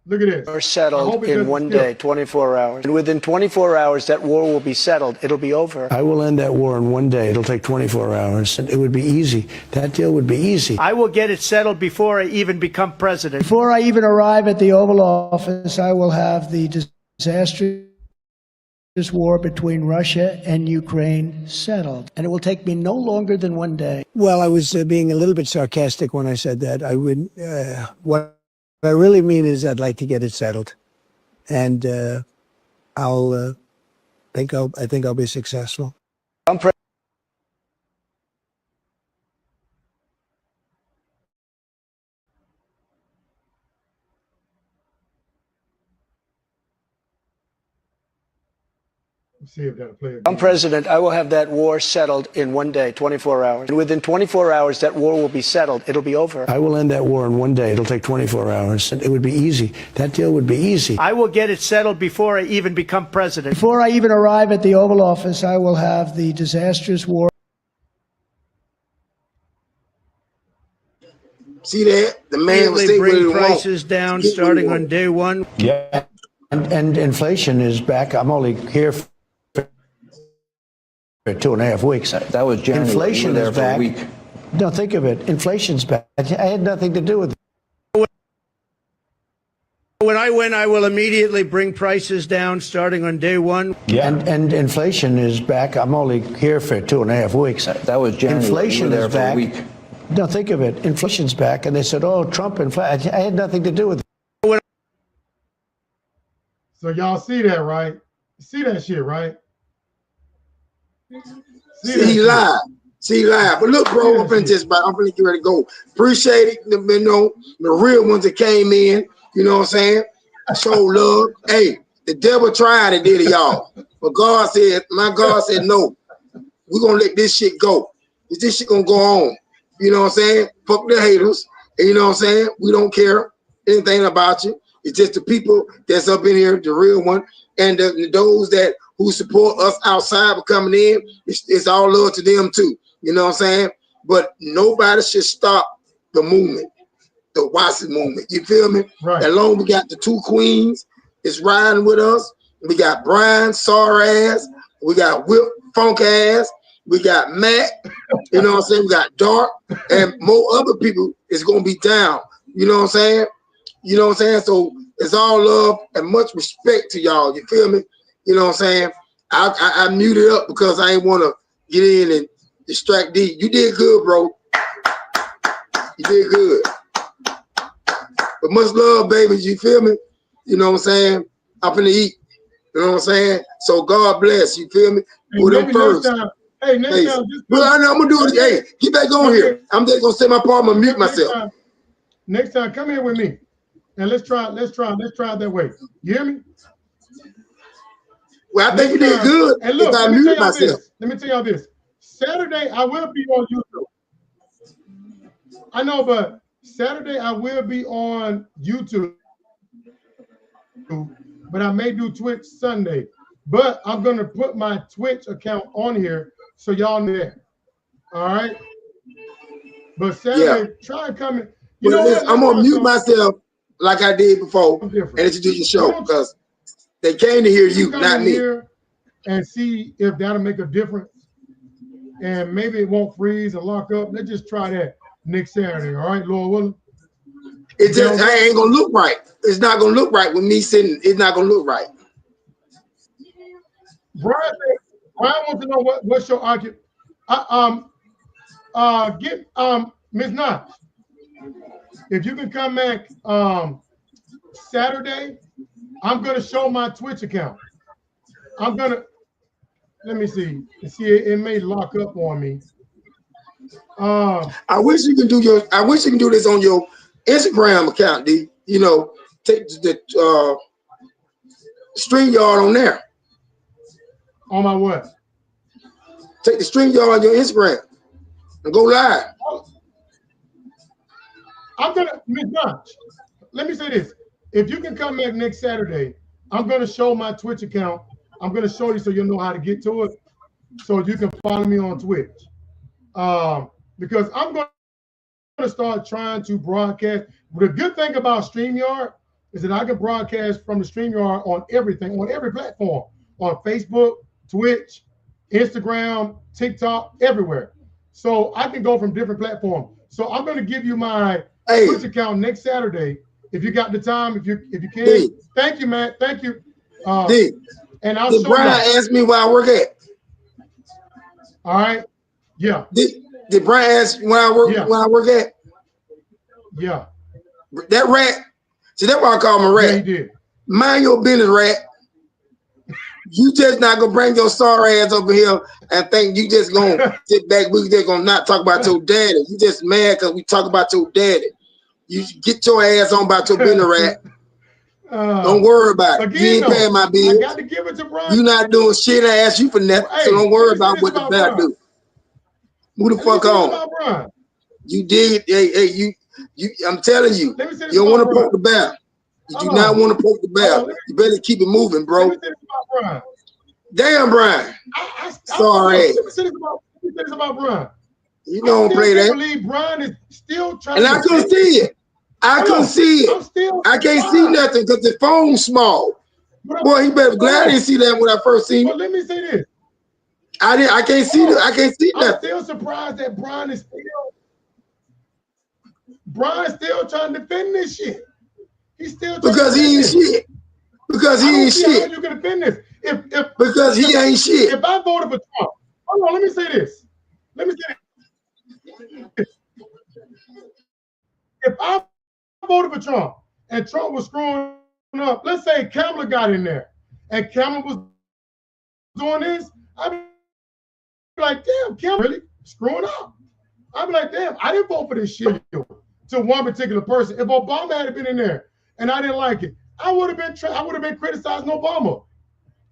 Look at this. Are settled in 1 day, 24 hours. And within 24 hours, that war will be settled. It'll be over. I will end that war in 1 day. It'll take 24 hours. And it would be easy. That deal would be easy. I will get it settled before I even become president. Before I even arrive at the Oval Office, I will have the disastrous war between Russia and Ukraine settled. And it will take me no longer than 1 day. Well, I was being a little bit sarcastic when I said that. I would, what I really mean is I'd like to get it settled. And I think I'll be successful. See if that'll play again. I'm president. I will have that war settled in 1 day, 24 hours. And within 24 hours, that war will be settled. It'll be over. I will end that war in 1 day. It'll take 24 hours. And it would be easy. That deal would be easy. I will get it settled before I even become president. Before I even arrive at the Oval Office, I will have the disastrous war. See that? The man will say what he bring prices down starting on day one. Yeah. And inflation is back. I'm only here for 2.5 weeks. That was January. Inflation is back. No, think of it. Inflation's back. I had nothing to do with it. When I win, I will immediately bring prices down starting on day one. Yeah. And inflation is back. I'm only here for 2.5 weeks. That was January. Inflation is back. No, think of it. Inflation's back. And they said, oh, Trump, I had nothing to do with it. So y'all see that, right? See that shit, right? See, he lied. See live. But look, bro, I'm finna get ready to go. Appreciate it. You know, the real ones that came in, you know what I'm saying? Show love. Hey, the devil tried and did it, y'all. But God said, my God said, no, we're gonna let this shit go. This shit gonna go on. You know what I'm saying? Fuck the haters. And you know what I'm saying? We don't care anything about you. It's just the people that's up in here, the real one, and those that who support us outside for coming in. It's all love to them too. You know what I'm saying? But nobody should stop the movement, the Watson movement. You feel me? Right. As long as we got the two queens, it's riding with us. We got Brian, Sar ass. We got Whip, Funk ass. We got Matt. You know what I'm saying? We got Dark, and more other people is gonna be down. You know what I'm saying? You know what I'm saying? So it's all love and much respect to y'all. You feel me? You know what I'm saying? I muted up because I ain't want to get in and distract D. You did good, bro. You did good. But much love, baby. You feel me? You know what I'm saying? I'm finna eat. You know what I'm saying? So God bless. You feel me? Put them first. Next time, well, I know I'm gonna do it. Hey, get back on here. I'm just gonna set my part. I'm gonna mute myself. Next time, come here with me, and let's try it that way. You hear me? Well, I think you did good. And look, if I mute myself. Let me tell y'all this. Saturday, I will be on YouTube. I know, but Saturday I will be on YouTube. But I may do Twitch Sunday. But I'm gonna put my Twitch account on here so y'all know that. All right. But Saturday, try and come in. You know what? I'm gonna mute myself like I did before and introduce the show because they came to hear you, not me. Here and see if that'll make a difference. And maybe it won't freeze and lock up. Let's just try that next Saturday. All right, Lord willing. It just ain't gonna look right. It's not gonna look right with me sitting. It's not gonna look right. Brian wants to know what's your argument. Get Ms. Notch. If you can come back Saturday, I'm gonna show my Twitch account. Let me see. It may lock up on me. I wish you can do this on your Instagram account, D. You know, take the StreamYard on there. On my what? Take the StreamYard on your Instagram and go live. I'm gonna, Ms. Notch, let me say this. If you can come back next Saturday, I'm gonna show my Twitch account. I'm gonna show you so you'll know how to get to it, so you can follow me on Twitch. Because I'm gonna start trying to broadcast. The good thing about StreamYard is that I can broadcast from the StreamYard on everything, on every platform, on Facebook, Twitch, Instagram, TikTok, everywhere. So I can go from different platforms. So I'm going to give you my Twitch account next Saturday if you got the time, if you can. D. Thank you, man. Thank you. D. And I'll show Brian ask me where I work at. All right. Yeah. Did Brian ask where I work? Yeah. Where I work at? Yeah. That rat. See, that's why I call him a rat. Yeah, he did. Mind your business, rat. You just not gonna bring your sorry ass over here and think you just gonna sit back. We just gonna not talk about your daddy. You just mad because we talk about your daddy. You get your ass on about your business, rat. Don't worry about it. You ain't paying my bills. I got to give it to Brian. You not doing shit. I ask you for nothing, so don't worry about what the bear do. Move the fuck on. You did. Hey, you. I'm telling you, you don't want to poke the bear. You do not want to poke the bear. You better keep it moving, bro. Damn, Brian. Sorry. Let me say this about Brian. You don't play that. I believe Brian is still trying. And I couldn't see it. I couldn't see it. I can't see nothing because the phone's small. Boy, he better glad I didn't see that when I first seen it. But let me say this. I can't see it. I can't see nothing. I'm still surprised that Brian's still trying to defend this shit. He's still trying because he ain't shit. Because he ain't shit. How you can defend this? Because he ain't shit. If I voted for Trump, hold on, let me say this. If I voted for Trump and Trump was screwing up, let's say Kamala got in there and Kamala was doing this, I'd be like, damn, Kamala, really? screwing up. I'm like, damn, I didn't vote for this shit to one particular person. If Obama had been in there and I didn't like it, I would have been criticizing Obama.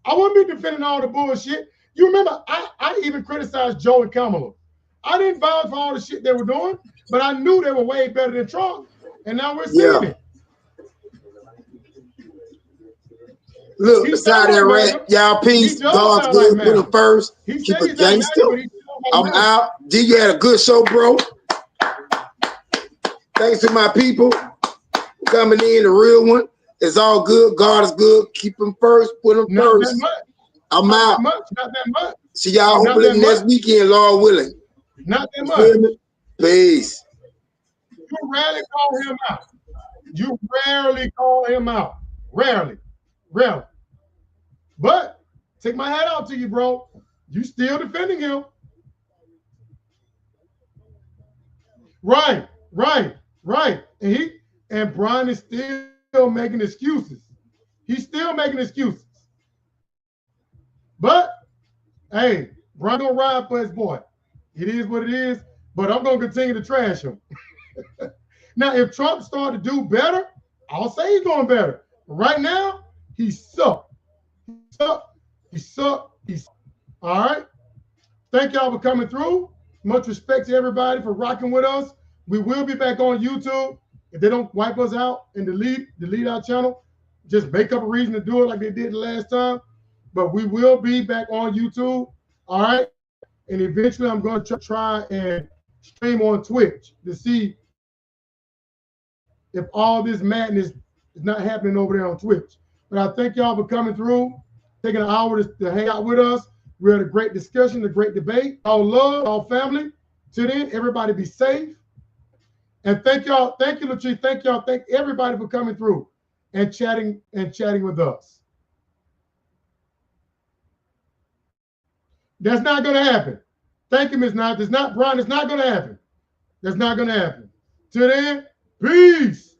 I wouldn't be defending all the bullshit. You remember, I even criticized Joe and Kamala. I didn't vouch for all the shit they were doing, but I knew they were way better than Trump. And now we're seeing it. Look, beside that rat, y'all peace. God's good. Put him first. Keep a gangster. I'm out. D, you had a good show, bro. Thanks to my people coming in, the real one. It's all good. God is good. Keep him first. Put him first. I'm out. Not that much. See y'all hopefully next weekend, Lord willing. Not that much. Peace. You rarely call him out. You rarely call him out. Rarely. But take my hat out to you, bro. You still defending him. Right. And Brian is still making excuses. He's still making excuses. But hey, Brian gonna ride for his boy. It is what it is. But I'm gonna continue to trash him. Now, if Trump started to do better, I'll say he's doing better. But right now, he sucked. He sucked. All right. Thank y'all for coming through. Much respect to everybody for rocking with us. We will be back on YouTube. If they don't wipe us out and delete our channel, just make up a reason to do it like they did the last time. But we will be back on YouTube. All right. And eventually I'm going to try and stream on Twitch to see if all this madness is not happening over there on Twitch. But I thank y'all for coming through, taking an hour to hang out with us. We had a great discussion, a great debate. All love, all family. Till then, everybody be safe. And thank y'all. Thank you, Latrice. Thank y'all. Thank everybody for coming through and chatting with us. That's not going to happen. Thank you, Ms. Knight. Brian, it's not going to happen. That's not going to happen. Till then, peace.